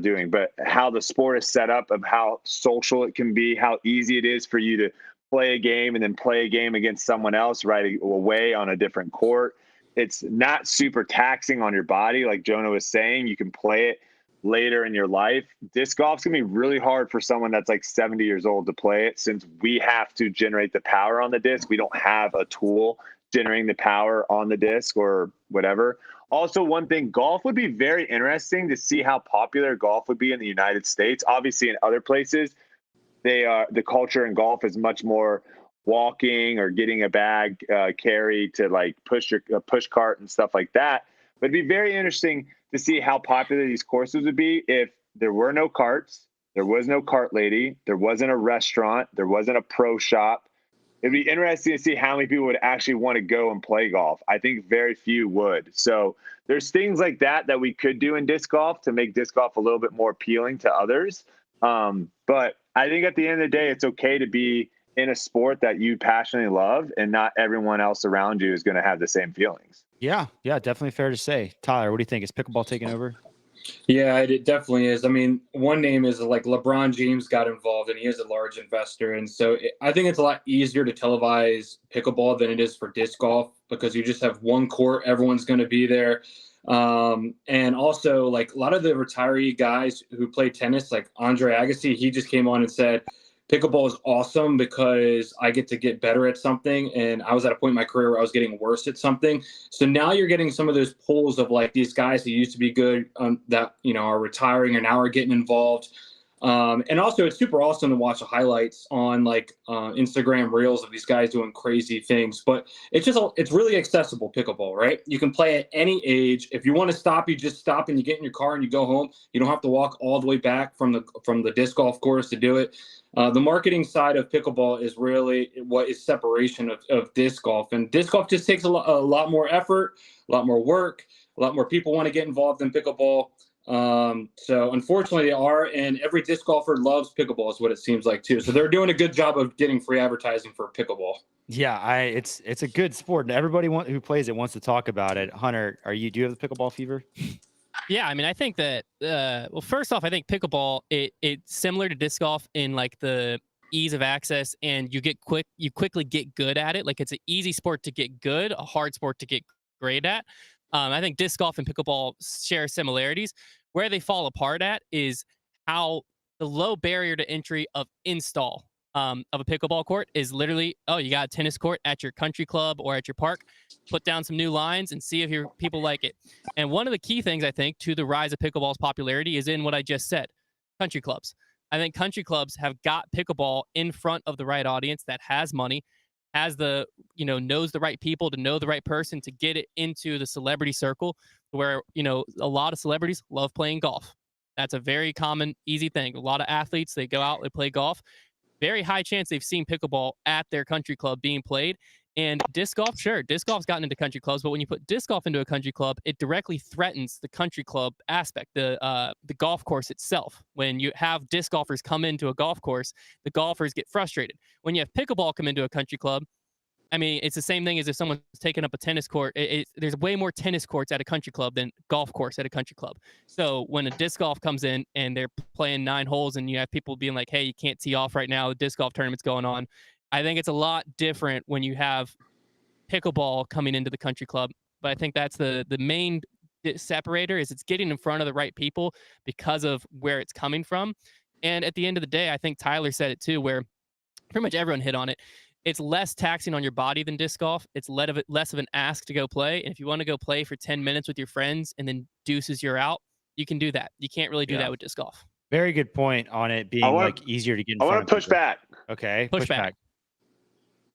doing, but how the sport is set up, of how social it can be, how easy it is for you to play a game and then play a game against someone else right away on a different court. It's not super taxing on your body. Like Jonah was saying, you can play it later in your life. Disc golf's gonna be really hard for someone that's like 70 years old to play it, since we have to generate the power on the disc. We don't have a tool generating the power on the disc or whatever. Also, one thing, golf would be very interesting to see how popular golf would be in the United States. Obviously, in other places, the culture in golf is much more walking or getting a bag carried to like push cart and stuff like that. But it'd be very interesting to see how popular these courses would be if there were no carts, there was no cart lady, there wasn't a restaurant, there wasn't a pro shop. It'd be interesting to see how many people would actually want to go and play golf. I think very few would. So there's things like that we could do in disc golf to make disc golf a little bit more appealing to others. But I think at the end of the day, it's okay to be in a sport that you passionately love, and not everyone else around you is going to have the same feelings. Yeah, definitely fair to say. Tyler, what do you think? Is pickleball taking over? Yeah, it definitely is. I mean, one name is like LeBron James got involved, and he is a large investor. And so I think it's a lot easier to televise pickleball than it is for disc golf, because you just have one court, everyone's going to be there. And also, like a lot of the retiree guys who play tennis, like Andre Agassi, he just came on and said, pickleball is awesome because I get to get better at something. And I was at a point in my career where I was getting worse at something. So now you're getting some of those pulls of like these guys who used to be good that, are retiring and now are getting involved. And also it's super awesome to watch the highlights on like Instagram reels of these guys doing crazy things, but it's really accessible pickleball, right? You can play at any age. If you want to stop, you just stop and you get in your car and you go home. You don't have to walk all the way back from the disc golf course to do it. The marketing side of pickleball is really what is separation of disc golf, and disc golf just takes a lot more effort, a lot more work, a lot more people want to get involved in pickleball. So unfortunately they are, and every disc golfer loves pickleball is what it seems like too. So they're doing a good job of getting free advertising for pickleball. Yeah, it's a good sport, and everybody who plays it wants to talk about it. Hunter, do you have the pickleball fever? Yeah, I mean, I think that well, first off, I think pickleball it's similar to disc golf in like the ease of access, and you quickly get good at it. Like it's an easy sport to get good, a hard sport to get great at. I think disc golf and pickleball share similarities. Where they fall apart at is how the low barrier to entry of install of a pickleball court is literally, you got a tennis court at your country club or at your park. Put down some new lines and see if your people like it. And one of the key things I think to the rise of pickleball's popularity is in what I just said, country clubs. I think country clubs have got pickleball in front of the right audience that has money, has the, knows the right people to know the right person to get it into the celebrity circle where, a lot of celebrities love playing golf. That's a very common, easy thing. A lot of athletes, they go out, they play golf. Very high chance they've seen pickleball at their country club being played. And disc golf, sure, disc golf's gotten into country clubs, but when you put disc golf into a country club, it directly threatens the country club aspect, the golf course itself. When you have disc golfers come into a golf course, the golfers get frustrated. When you have pickleball come into a country club, I mean, it's the same thing as if someone's taking up a tennis court. There's way more tennis courts at a country club than golf course at a country club. So when a disc golf comes in and they're playing 9 holes and you have people being like, hey, you can't tee off right now, the disc golf tournament's going on. I think it's a lot different when you have pickleball coming into the country club. But I think that's the main separator is it's getting in front of the right people because of where it's coming from. And at the end of the day, I think Tyler said it too, where pretty much everyone hit on it. It's less taxing on your body than disc golf. It's less of an ask to go play. And if you want to go play for 10 minutes with your friends and then deuces you're out, you can do that. You can't really do that with disc golf. Very good point on it being easier to get in front of. I want to push back. Okay. Push back.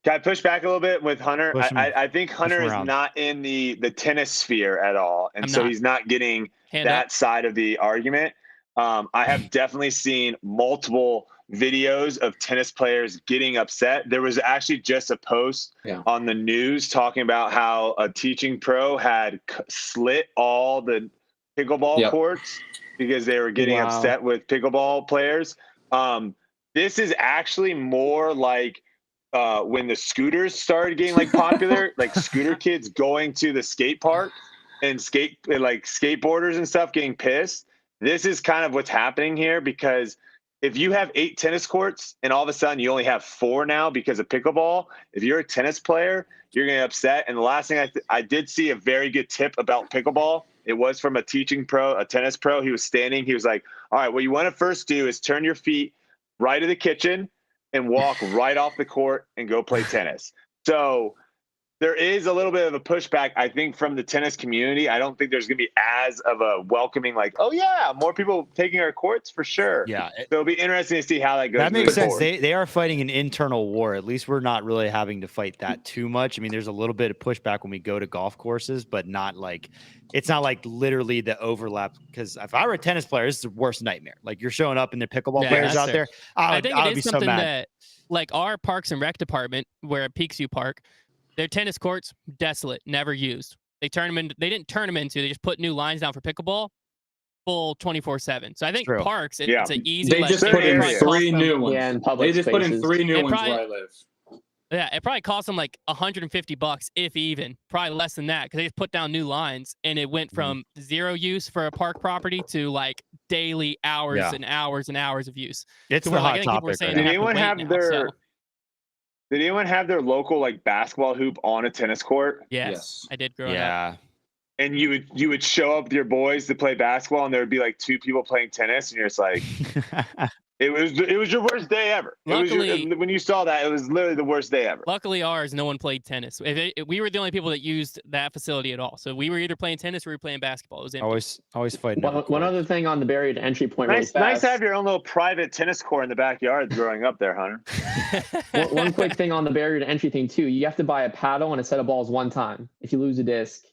Can I push back a little bit with Hunter? I think Hunter is not in the tennis sphere at all. And so he's not getting that side of the argument. I have definitely seen multiple videos of tennis players getting upset. There was actually just a post on the news talking about how a teaching pro had slit all the pickleball courts because they were getting upset with pickleball players. This is actually more like when the scooters started getting like popular, like scooter kids going to the skate park and skateboarders and stuff getting pissed. This is kind of what's happening here, because if you have 8 tennis courts and all of a sudden you only have 4 now because of pickleball, if you're a tennis player, you're going to get upset. And the last thing I did see a very good tip about pickleball. It was from a teaching pro, a tennis pro. He was standing. He was like, all right, what you want to first do is turn your feet right of the kitchen and walk right off the court and go play tennis. So there is a little bit of a pushback, I think, from the tennis community. I don't think there's going to be as of a welcoming, like, oh, yeah, more people taking our courts for sure. Yeah. So it'll be interesting to see how that goes. That makes sense. They are fighting an internal war. At least we're not really having to fight that too much. I mean, there's a little bit of pushback when we go to golf courses, but not like it's not like literally the overlap. Because if I were a tennis player, this is the worst nightmare. Like you're showing up and the pickleball players out there. I think it is something that, like our Parks and Rec department, where at Peaksview Park, their tennis courts, desolate, never used. They didn't turn them into, they just put new lines down for pickleball, full 24/7. So I think parks, it's an easy. They just put in 3 new ones. Yeah, in public they just put in 3 new ones probably, where I live. Yeah, it probably cost them like $150, if even, probably less than that, because they just put down new lines, and it went from 0 use for a park property to like daily hours and hours and hours of use. It's the hot topic. Did anyone have their local like basketball hoop on a tennis court? Yes. I did growing up. And you would show up with your boys to play basketball, and there would be like 2 people playing tennis, and you're just like, it was your worst day ever. Luckily, when you saw that, it was literally the worst day ever. Luckily, ours, no one played tennis. We were the only people that used that facility at all. So we were either playing tennis or we were playing basketball. It was empty. Always fighting. One other thing on the barrier to entry point. Nice to have your own little private tennis court in the backyard growing up there, Hunter. One quick thing on the barrier to entry thing too. You have to buy a paddle and a set of balls one time. If you lose a disc,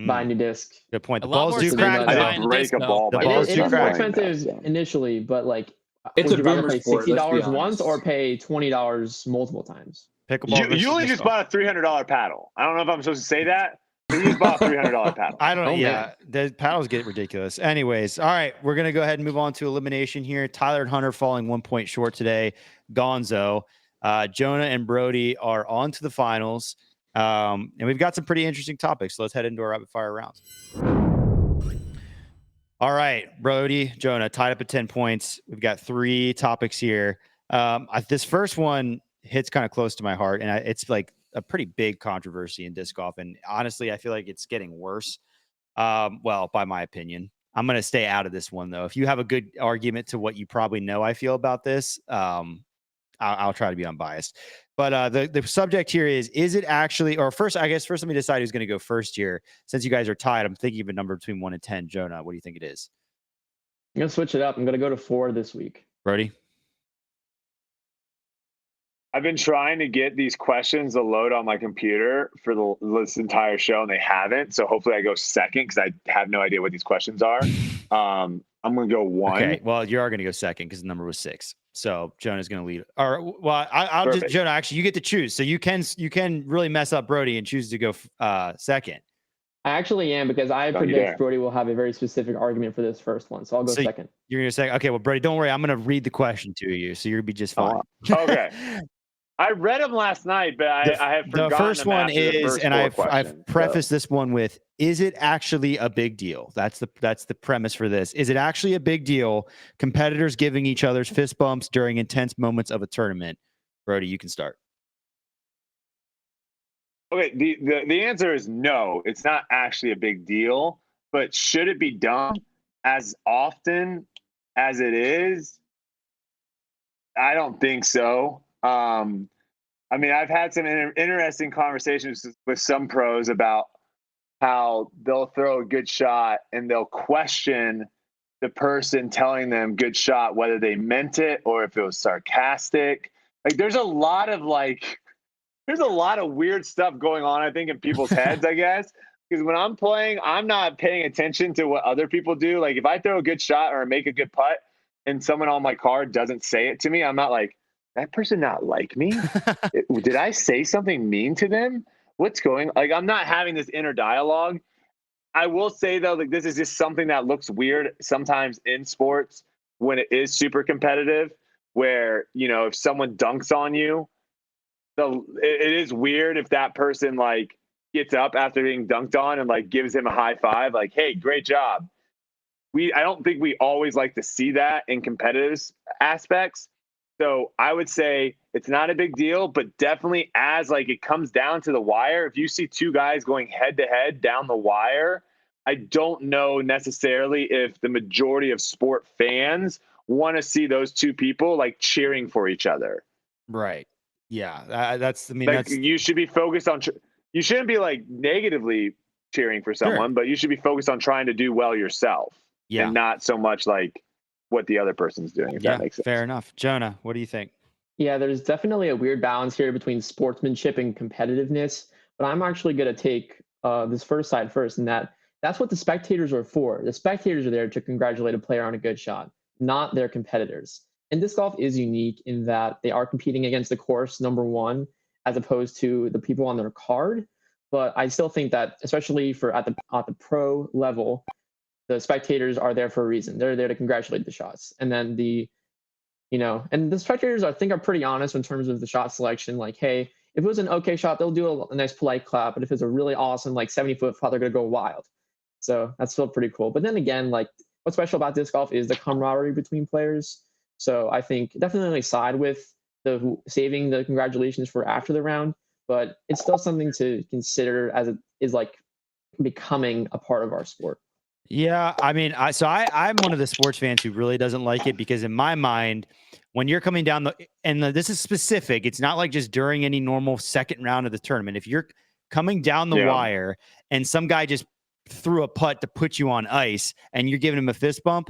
buy a new disc. Good point. The balls do crack. crack. I didn't break a ball. The balls do crack. It's more expensive initially, but like. It's a boomer pay sport. $60 once or pay $20 multiple times. Pickleball. You only just bought a $300 paddle. I don't know if I'm supposed to say that, but you just bought a $300 paddle. I don't know. Yeah, the paddles get ridiculous. Anyways, all right, we're gonna go ahead and move on to elimination here. Tyler and Hunter falling 1 point short today. Gonzo, Jonah and Brodie are on to the finals, and we've got some pretty interesting topics. So let's head into our rapid fire rounds. All right, Brodie, Jonah, tied up at 10 points. We've got 3 topics here. This first one hits kind of close to my heart, and it's like a pretty big controversy in disc golf. And honestly, I feel like it's getting worse. Well, by my opinion. I'm going to stay out of this one, though. If you have a good argument to what you probably know I feel about this, I'll try to be unbiased. But the subject here is it actually, or first let me decide who's going to go first here. Since you guys are tied, I'm thinking of a number between 1 and 10. Jonah, what do you think it is? I'm going to switch it up. I'm going to go to 4 this week. Brodie? I've been trying to get these questions to load on my computer for this entire show, and they haven't. So hopefully I go second because I have no idea what these questions are. I'm going to go 1. Okay, well, you are going to go second because the number was 6. So Jonah's going to lead. Or well, I'll Perfect. just Jonah. Actually, you get to choose. So you can really mess up Brodie and choose to go second. I actually am, because I predict Brodie will have a very specific argument for this first one. So I'll go second. You're going to say, okay, well, Brodie, don't worry. I'm going to read the question to you. So you'll be just fine. Okay. I read them last night, but I have forgotten. The first one is, and I've prefaced this one with, is it actually a big deal? That's the premise for this. Is it actually a big deal? Competitors giving each other's fist bumps during intense moments of a tournament. Brodie, you can start. Okay, the answer is no. It's not actually a big deal, but should it be done as often as it is? I don't think so. I mean, I've had some interesting conversations with some pros about how they'll throw a good shot and they'll question the person telling them good shot, whether they meant it or if it was sarcastic. Like, there's a lot of weird stuff going on, I think, in people's heads, I guess. Because when I'm playing, I'm not paying attention to what other people do. Like, if I throw a good shot or make a good putt and someone on my card doesn't say it to me, I'm not like, that person not like me? Did I say something mean to them? What's going on? Like, I'm not having this inner dialogue. I will say, though, like, this is just something that looks weird sometimes in sports when it is super competitive, where, you know, if someone dunks on you, it is weird if that person, like, gets up after being dunked on and, like, gives him a high five, like, hey, great job. I don't think we always like to see that in competitive aspects. So I would say it's not a big deal, but definitely as, like, it comes down to the wire, if you see two guys going head to head down the wire, I don't know necessarily if the majority of sport fans want to see those two people, like, cheering for each other. Right. Yeah. You should be focused on, you shouldn't be, like, negatively cheering for someone, but you should be focused on trying to do well yourself. Yeah. And not so much like what the other person's doing, if that makes sense. Fair enough. Jonah, what do you think? Yeah, there's definitely a weird balance here between sportsmanship and competitiveness, but I'm actually going to take this first side first, and that's what the spectators are for. The spectators are there to congratulate a player on a good shot, not their competitors. And disc golf is unique in that they are competing against the course, number one, as opposed to the people on their card. But I still think that, especially at the pro level, the spectators are there for a reason. They're there to congratulate the shots. And then the spectators, I think, are pretty honest in terms of the shot selection. Like, hey, if it was an okay shot, they'll do a nice polite clap. But if it's a really awesome, like, 70-foot putt, they're going to go wild. So that's still pretty cool. But then again, like, what's special about disc golf is the camaraderie between players. So I think definitely side with saving the congratulations for after the round. But it's still something to consider as it is, like, becoming a part of our sport. Yeah, I mean, I'm one of the sports fans who really doesn't like it, because in my mind, when you're coming down this is specific, it's not like just during any normal second round of the tournament. If you're coming down the wire and some guy just threw a putt to put you on ice and you're giving him a fist bump,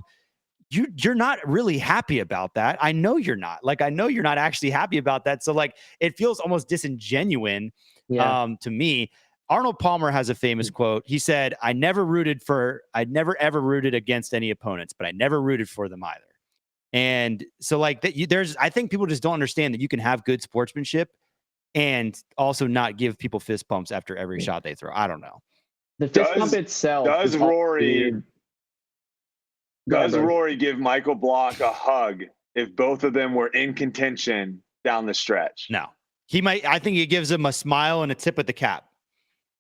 you're not really happy about that. I know you're not. Like, I know you're not actually happy about that. So, like, it feels almost disingenuous to me. Arnold Palmer has a famous quote. He said, I'd never ever rooted against any opponents, but I never rooted for them either. And so, like, I think people just don't understand that you can have good sportsmanship and also not give people fist bumps after every shot they throw. I don't know. The fist bump itself. Does Rory give Michael Block a hug if both of them were in contention down the stretch? No. He might. I think he gives him a smile and a tip of the cap.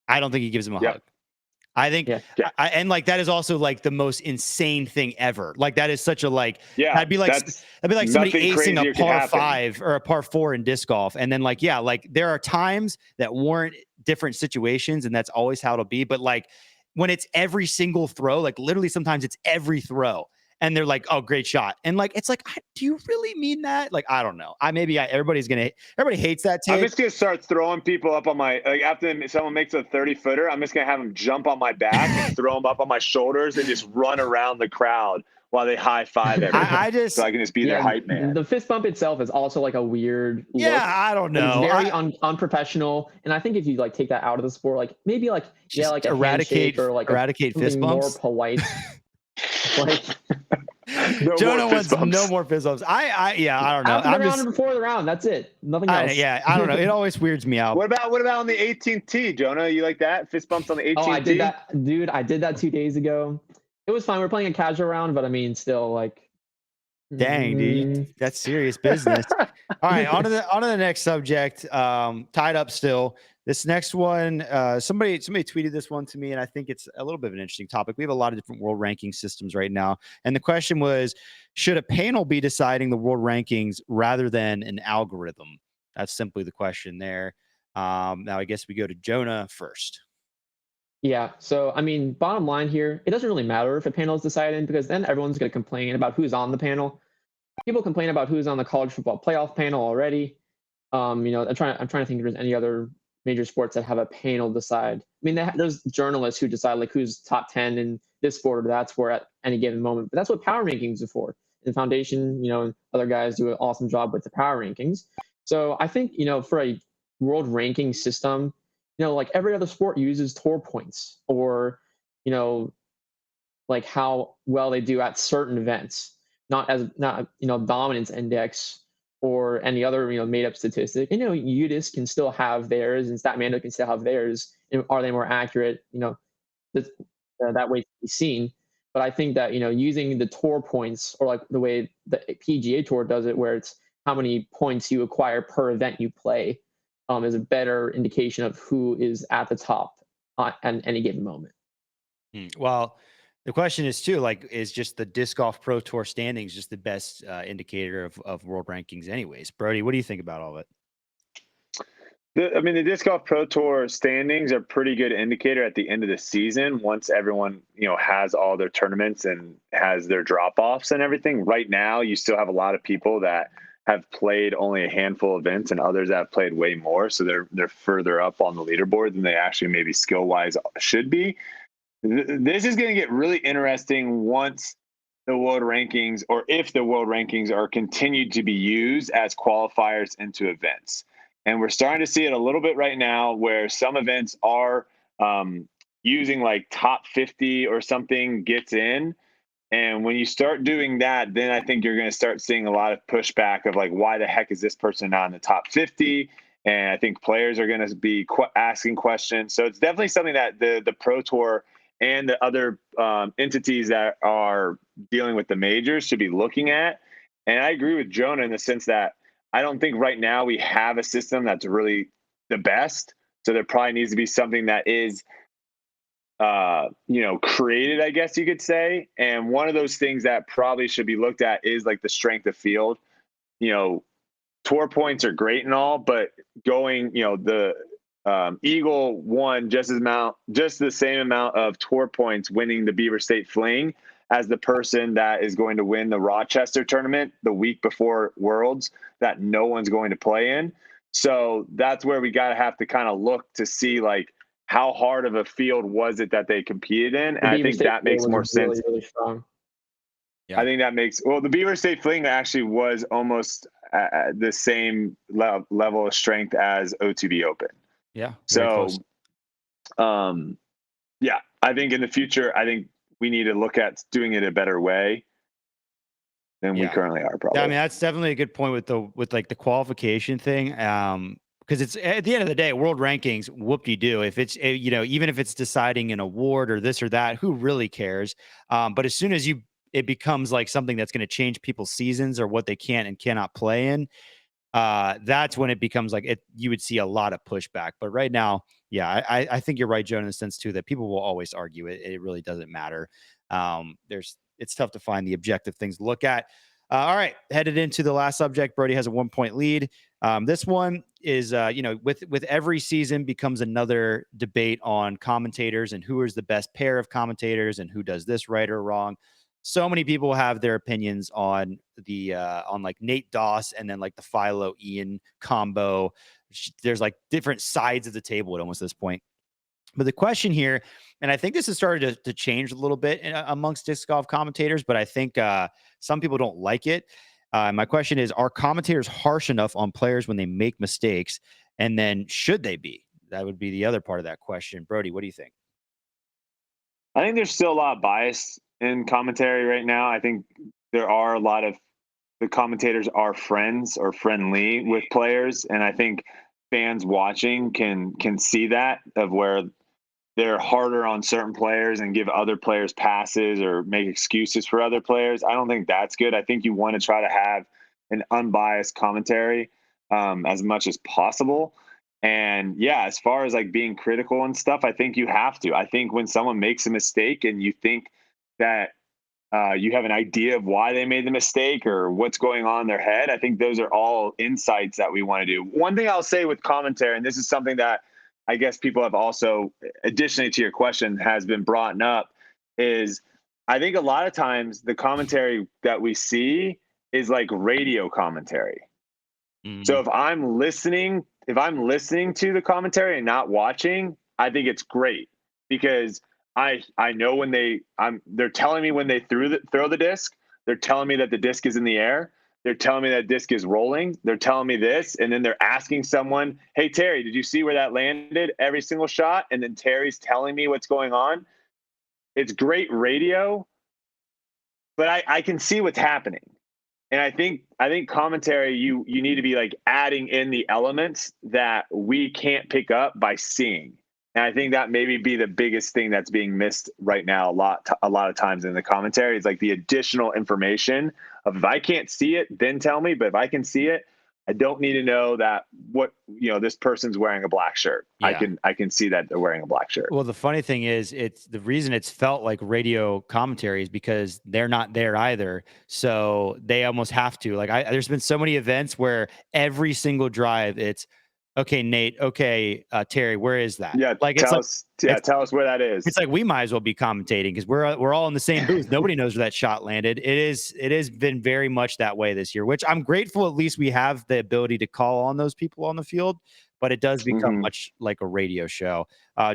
I don't think he gives him a hug. I think, and like, that is also, like, the most insane thing ever. Like, that is such a, like, that'd be like somebody acing a par 5 or a par 4 in disc golf. And then, like, like, there are times that warrant different situations, and that's always how it'll be. But, like, when it's every single throw, like, literally sometimes it's every throw, and they're like, "Oh, great shot," and like it's like, do you really mean that? Like, I don't know. Everybody hates that take. I'm just gonna start throwing people up on my after someone makes a 30-footer. I'm just gonna have them jump on my back and throw them up on my shoulders and just run around the crowd while they high five everyone. So I can just be their hype man. The fist bump itself is also like a weird look. Yeah, I don't know. It's very unprofessional, and I think if you like take that out of the sport, like maybe like like a handshake or like eradicate fist bumps, more polite. Like Jonah wants no more fist bumps. I don't know. After the round and before the round, that's it. Nothing else. I don't know. It always weirds me out. What about on the 18th tee, Jonah? You like that? Fist bumps on the 18th tee? Oh, I did that, dude. I did that 2 days ago. It was fine. We're playing a casual round, but I mean, still like. Dang, dude, that's serious business. All right, on to the next subject. Tied up still. This next one, somebody tweeted this one to me, and I think it's a little bit of an interesting topic. We have a lot of different world ranking systems right now, and the question was, should a panel be deciding the world rankings rather than an algorithm? That's simply the question there. Now, I guess we go to Jonah first. Yeah. So, I mean, bottom line here, it doesn't really matter if a panel is decided because then everyone's going to complain about who's on the panel. People complain about who's on the college football playoff panel already. I'm trying to think if there's any other major sports that have a panel decide. I mean, there's journalists who decide like who's top 10 in this sport or that sport at any given moment. But that's what power rankings are for. And the foundation, and other guys do an awesome job with the power rankings. So I think, for a world ranking system, like every other sport uses tour points or, like how well they do at certain events, not dominance index or any other, made up statistic. UDIS can still have theirs and Statmando can still have theirs. And are they more accurate? That way to be seen. But I think that, using the tour points or like the way the PGA Tour does it, where it's how many points you acquire per event you play, is a better indication of who is at the top at any given moment. Well, the question is too, like, is just the Disc Golf Pro Tour standings just the best indicator of world rankings anyways? Brodie, what do you think about all of it? The Disc Golf Pro Tour standings are a pretty good indicator at the end of the season once everyone, has all their tournaments and has their drop-offs and everything. Right now, you still have a lot of people that have played only a handful of events and others that have played way more. So they're further up on the leaderboard than they actually maybe skill-wise should be. This is going to get really interesting once the world rankings, or if the world rankings are continued to be used as qualifiers into events. And we're starting to see it a little bit right now where some events are using like top 50 or something gets in. And when you start doing that, then I think you're going to start seeing a lot of pushback of like, why the heck is this person not in the top 50? And I think players are going to be asking questions. So it's definitely something that the Pro Tour and the other entities that are dealing with the majors should be looking at. And I agree with Jonah in the sense that I don't think right now we have a system that's really the best. So there probably needs to be something that is created, I guess you could say. And one of those things that probably should be looked at is like the strength of field. Tour points are great and all, but going, the Eagle won just the same amount of tour points winning the Beaver State Fling as the person that is going to win the Rochester tournament the week before Worlds that no one's going to play in. So that's where we have to kind of look to see like, how hard of a field was it that they competed in? And I think that makes more sense. Really strong. Yeah. I think that the Beaver State Fling actually was almost the same level of strength as OTB Open. Yeah. So, I think in the future, we need to look at doing it a better way than we currently are. Probably. Yeah, I mean, that's definitely a good point with the qualification thing. Because it's at the end of the day, world rankings, whoop-de-doo. If it's, even if it's deciding an award or this or that, who really cares? But as soon as it becomes like something that's going to change people's seasons or what they can and cannot play in, that's when it becomes like you would see a lot of pushback. But right now, yeah, I think you're right, Jonah, in the sense too, that people will always argue it. It really doesn't matter. It's tough to find the objective things to look at. All right, headed into the last subject. Brodie has a 1-point lead. This one is, with every season becomes another debate on commentators and who is the best pair of commentators and who does this right or wrong. so many people have their opinions on the on like Nate Doss and then like the Philo Ian combo. There's like different sides of the table at almost this point. But the question here, and I think this has started to change a little bit amongst disc golf commentators, but I think some people don't like it. My question is, are commentators harsh enough on players when they make mistakes? And then should they be? That would be the other part of that question. Brodie, what do you think? I think there's still a lot of bias in commentary right now. I think there are a lot of the commentators are friends or friendly with players, and I think fans watching can see that, of where they're harder on certain players and give other players passes or make excuses for other players. I don't think that's good. I think you want to try to have an unbiased commentary as much as possible. And yeah, as far as like being critical and stuff, I think you have to. I think when someone makes a mistake and you think that you have an idea of why they made the mistake or what's going on in their head, I think those are all insights that we want to do. One thing I'll say with commentary, and this is something that I guess people have also, additionally to your question, has been brought up, is I think a lot of times the commentary that we see is like radio commentary. So if I'm listening to the commentary and not watching, I think it's great, because I know when they're telling me when they throw the disc, they're telling me that the disc is in the air. They're telling me that disc is rolling. They're telling me this, and then they're asking someone, "Hey Terry, did you see where that landed? Every single shot." And then Terry's telling me what's going on. It's great radio, but I can see what's happening. And I think commentary, you need to be like adding in the elements that we can't pick up by seeing. And I think that maybe be the biggest thing that's being missed right now a lot of times in the commentary, is like the additional information of, if I can't see it, then tell me. But if I can see it, I don't need to know that this person's wearing a black shirt. Yeah. I can see that they're wearing a black shirt. Well, the funny thing is, it's the reason it's felt like radio commentary is because they're not there either. So they almost have to. Like, there's been so many events where every single drive, it's, okay, Nate, okay, Terry, where is that? Yeah, like tell us where that is. It's like we might as well be commentating, because we're all in the same booth. Nobody knows where that shot landed. It has been very much that way this year, which I'm grateful. At least we have the ability to call on those people on the field, but it does become much like a radio show.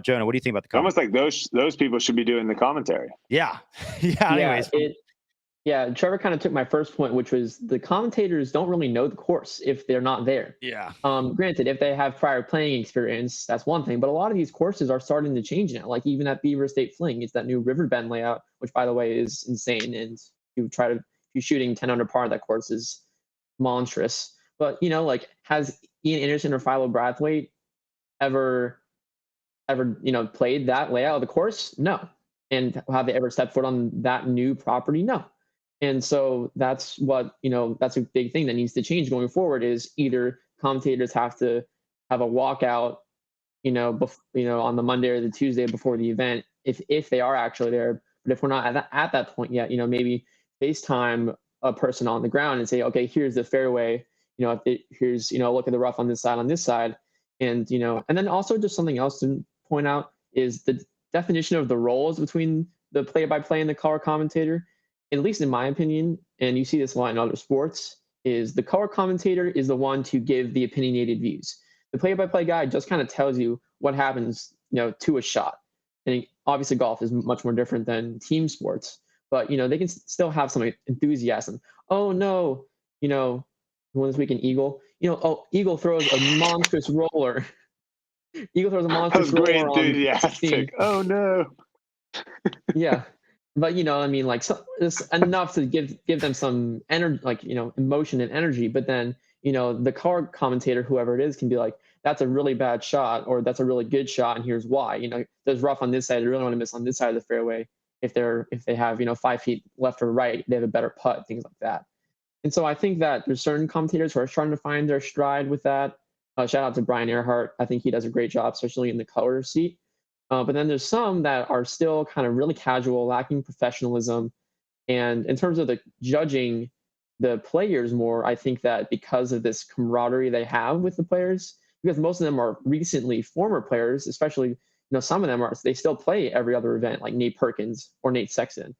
Jonah, what do you think about the commentary? Almost like those people should be doing the commentary. Yeah. Anyways. Yeah, Trevor kind of took my first point, which was the commentators don't really know the course if they're not there. Yeah. Granted, if they have prior playing experience, that's one thing. But a lot of these courses are starting to change now. Like even at Beaver State Fling, it's that new Riverbend layout, which by the way is insane. And if you're shooting 10 under par, that course is monstrous. But like, has Ian Anderson or Philo Brathwaite ever played that layout of the course? No. And have they ever stepped foot on that new property? No. And so that's what, that's a big thing that needs to change going forward, is either commentators have to have a walkout, on the Monday or the Tuesday before the event, if they are actually there. But if we're not at that point yet, maybe FaceTime a person on the ground and say, okay, here's the fairway, here's, look at the rough on this side. And, and then also just something else to point out is the definition of the roles between the play-by-play and the color commentator. At least in my opinion, and you see this a lot in other sports, is the color commentator is the one to give the opinionated views. The play-by-play guy just kind of tells you what happens, to a shot. And obviously golf is much more different than team sports, but, they can still have some enthusiasm. Oh no, one this week in Eagle, Eagle throws a monstrous roller. Eagle throws a monstrous roller on enthusiastic. 16. Oh no. Yeah. But it's enough to give them some energy, emotion and energy. But then the color commentator, whoever it is, can be like, that's a really bad shot, or that's a really good shot, and here's why. There's rough on this side. They really want to miss on this side of the fairway. If they have 5 feet left or right, they have a better putt, things like that. And so I think that there's certain commentators who are starting to find their stride with that. Shout out to Brian Earhart. I think he does a great job, especially in the color seat. But then there's some that are still kind of really casual, lacking professionalism. And in terms of the judging the players more, I think that because of this camaraderie they have with the players, because most of them are recently former players, especially, some of them they still play every other event, like Nate Perkins or Nate Sexton.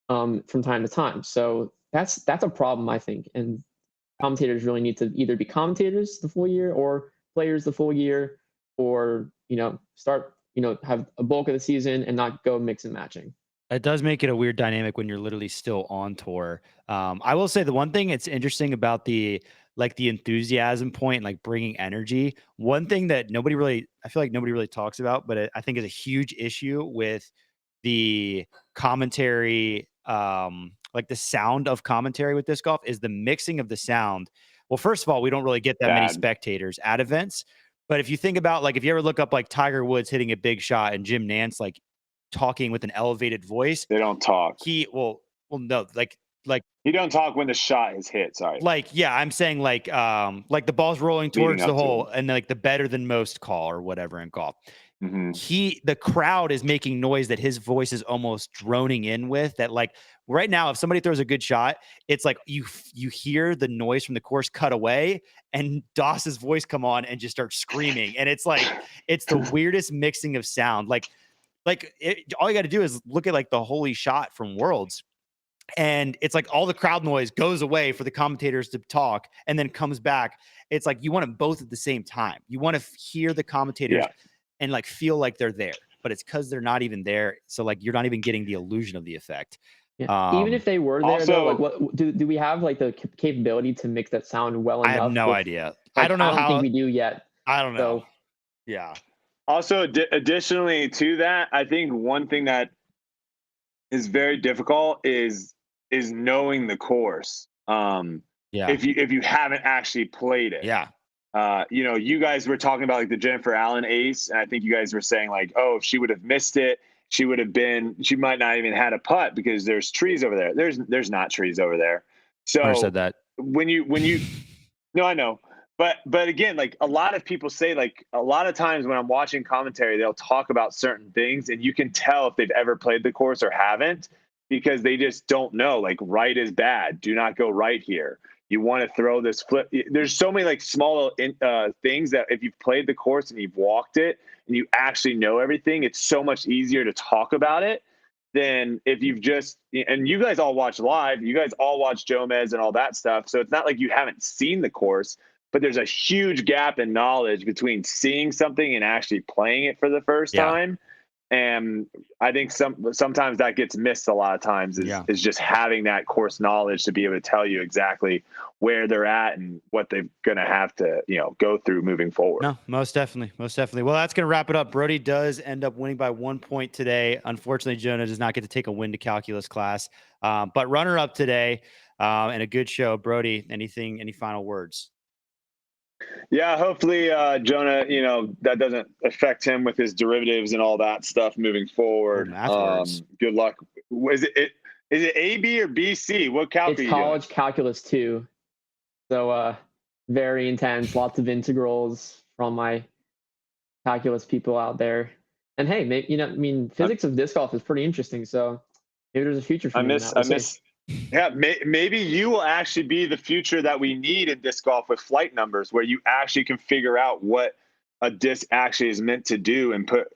from time to time. So that's a problem, I think. And commentators really need to either be commentators the full year or players the full year, or start have a bulk of the season and not go mix and matching. It does make it a weird dynamic when you're literally still on tour. I will say the one thing it's interesting about the enthusiasm point, like bringing energy. One thing that I feel like nobody really talks about, but I think is a huge issue with the commentary, like the sound of commentary with disc golf, is the mixing of the sound. Well, first of all, we don't really get that many spectators at events. But if you think about, like, if you ever look up like Tiger Woods hitting a big shot and Jim Nantz like talking with an elevated voice, They don't talk. No, like He don't talk when the shot is hit. Sorry. like, yeah, I'm saying like the ball's rolling towards the hole to and like the better than most call or whatever in golf. Mm-hmm. The crowd is making noise that his voice is almost droning in with, that like right now, if somebody throws a good shot, it's like you hear the noise from the course cut away and Doss's voice come on and just start screaming. And it's like, it's the weirdest mixing of sound. All you got to do is look at like the holy shot from Worlds. And it's like all the crowd noise goes away for the commentators to talk and then comes back. It's like you want them both at the same time. You want to hear the commentators and like feel like they're there, but it's because they're not even there. So like you're not even getting the illusion of the effect. Yeah. Even if they were there, also, though, like what do we have like the capability to mix that sound well enough? I have no idea. Like, I don't know I don't think we do yet. I don't know. So, yeah. Also, additionally to that, I think one thing that is very difficult is knowing the course. If you haven't actually played it. Yeah. You guys were talking about like the Jennifer Allen ace, and I think you guys were saying like, oh, if she would have missed it, she might not even had a putt because there's trees over there. There's not trees over there. So I said that. when you no, I know. But again, like a lot of people say, like a lot of times when I'm watching commentary, they'll talk about certain things and you can tell if they've ever played the course or haven't, because they just don't know. Like right is bad. Do not go right here. You want to throw this flip. There's so many like small things that if you've played the course and you've walked it and you actually know everything, it's so much easier to talk about it than if you've just, and you guys all watch live, you guys all watch Jomez and all that stuff. So it's not like you haven't seen the course, but there's a huge gap in knowledge between seeing something and actually playing it for the first time. And I think sometimes that gets missed a lot of times is just having that course knowledge to be able to tell you exactly where they're at and what they're going to have to, go through moving forward. No, most definitely. Most definitely. Well, that's going to wrap it up. Brodie does end up winning by 1 point today. Unfortunately, Jonah does not get to take a win to calculus class, but runner up today and a good show. Brodie, any final words? Yeah, hopefully Jonah, that doesn't affect him with his derivatives and all that stuff moving forward. Good luck. Is it AB or BC? What calculus? It's college calculus 2. So very intense, lots of integrals from my calculus people out there. And hey, maybe, physics of disc golf is pretty interesting. So maybe there's a future for me. Yeah, maybe you will actually be the future that we need in disc golf with flight numbers, where you actually can figure out what a disc actually is meant to do and put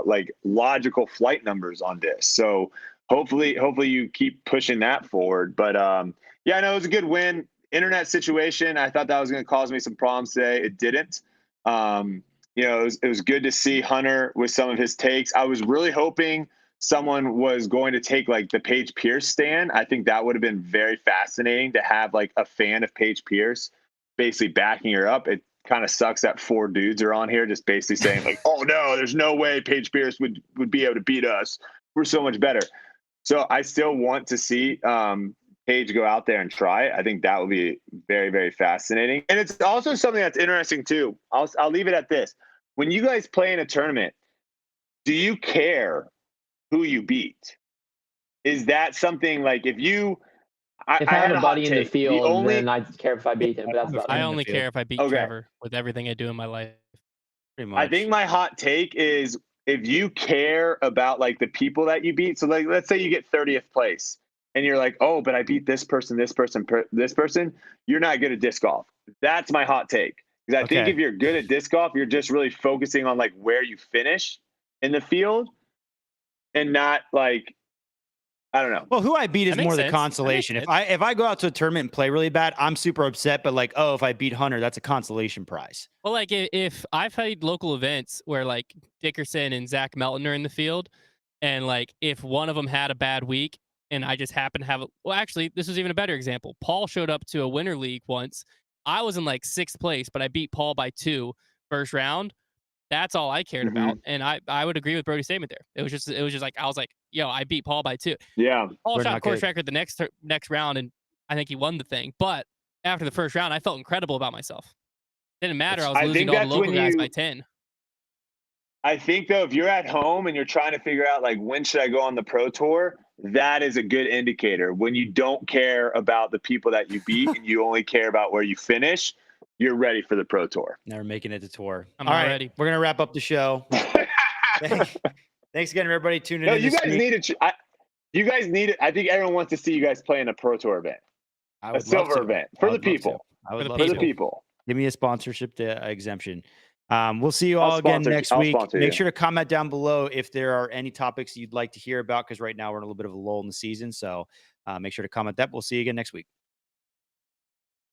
like logical flight numbers on discs. So hopefully you keep pushing that forward. But I know it was a good win. Internet situation, I thought that was going to cause me some problems today. It didn't. It was good to see Hunter with some of his takes. I was really hoping someone was going to take like the Paige Pierce stand. I think that would have been very fascinating to have like a fan of Paige Pierce basically backing her up. It kind of sucks that 4 dudes are on here just basically saying like, oh no, there's no way Paige Pierce would be able to beat us. We're so much better. So I still want to see Paige go out there and try it. I think that would be very, very fascinating. And it's also something that's interesting too. I'll leave it at this. When you guys play in a tournament, do you care who you beat? Is that something like if I have a buddy in the field, then I care if I beat him. But that's about I only care if I beat Trevor with everything I do in my life. Pretty much. I think my hot take is if you care about like the people that you beat. So like, let's say you get 30th place and you're like, oh, but I beat this person, this person, this person. You're not good at disc golf. That's my hot take. Because I think if you're good at disc golf, you're just really focusing on like where you finish in the field and not like I don't know. Well, who I beat is That makes more the sense. That makes consolation. If sense. I go out to a tournament and play really bad, I'm super upset. But like, oh, if I beat Hunter, that's a consolation prize. Well, like if I've played local events where like Dickerson and Zach Melton are in the field, and like if one of them had a bad week and I just happened to have well, actually, this was even a better example. Paul showed up to a winter league once. I was in like 6th place, but I beat Paul by 2 first round. That's all I cared about, and I would agree with Brodie's statement there. It was just like I was like, yo, I beat Paul by 2. Yeah, Paul We're shot not course good. record the next round, and I think he won the thing. But after the first round, I felt incredible about myself. Didn't matter. I was I losing think to all the that's local when guys you. by 10. I think though, if you're at home and you're trying to figure out like when should I go on the pro tour, that is a good indicator. When you don't care about the people that you beat and you only care about where you finish, you're ready for the pro tour. Never making it to tour. I'm All not right, ready. we're gonna wrap up the show. Thanks again, everybody, tuning No, in. you this guys week. need it. You guys need it. I think everyone wants to see you guys play in a pro tour event, I a would love silver to. event I for the would love to. people. I would For the love For to. the people. Give me a sponsorship exemption. We'll see you I'll all again sponsor- next I'll week. sponsor Make you. sure to comment down below if there are any topics you'd like to hear about, because right now we're in a little bit of a lull in the season. So make sure to comment that. We'll see you again next week.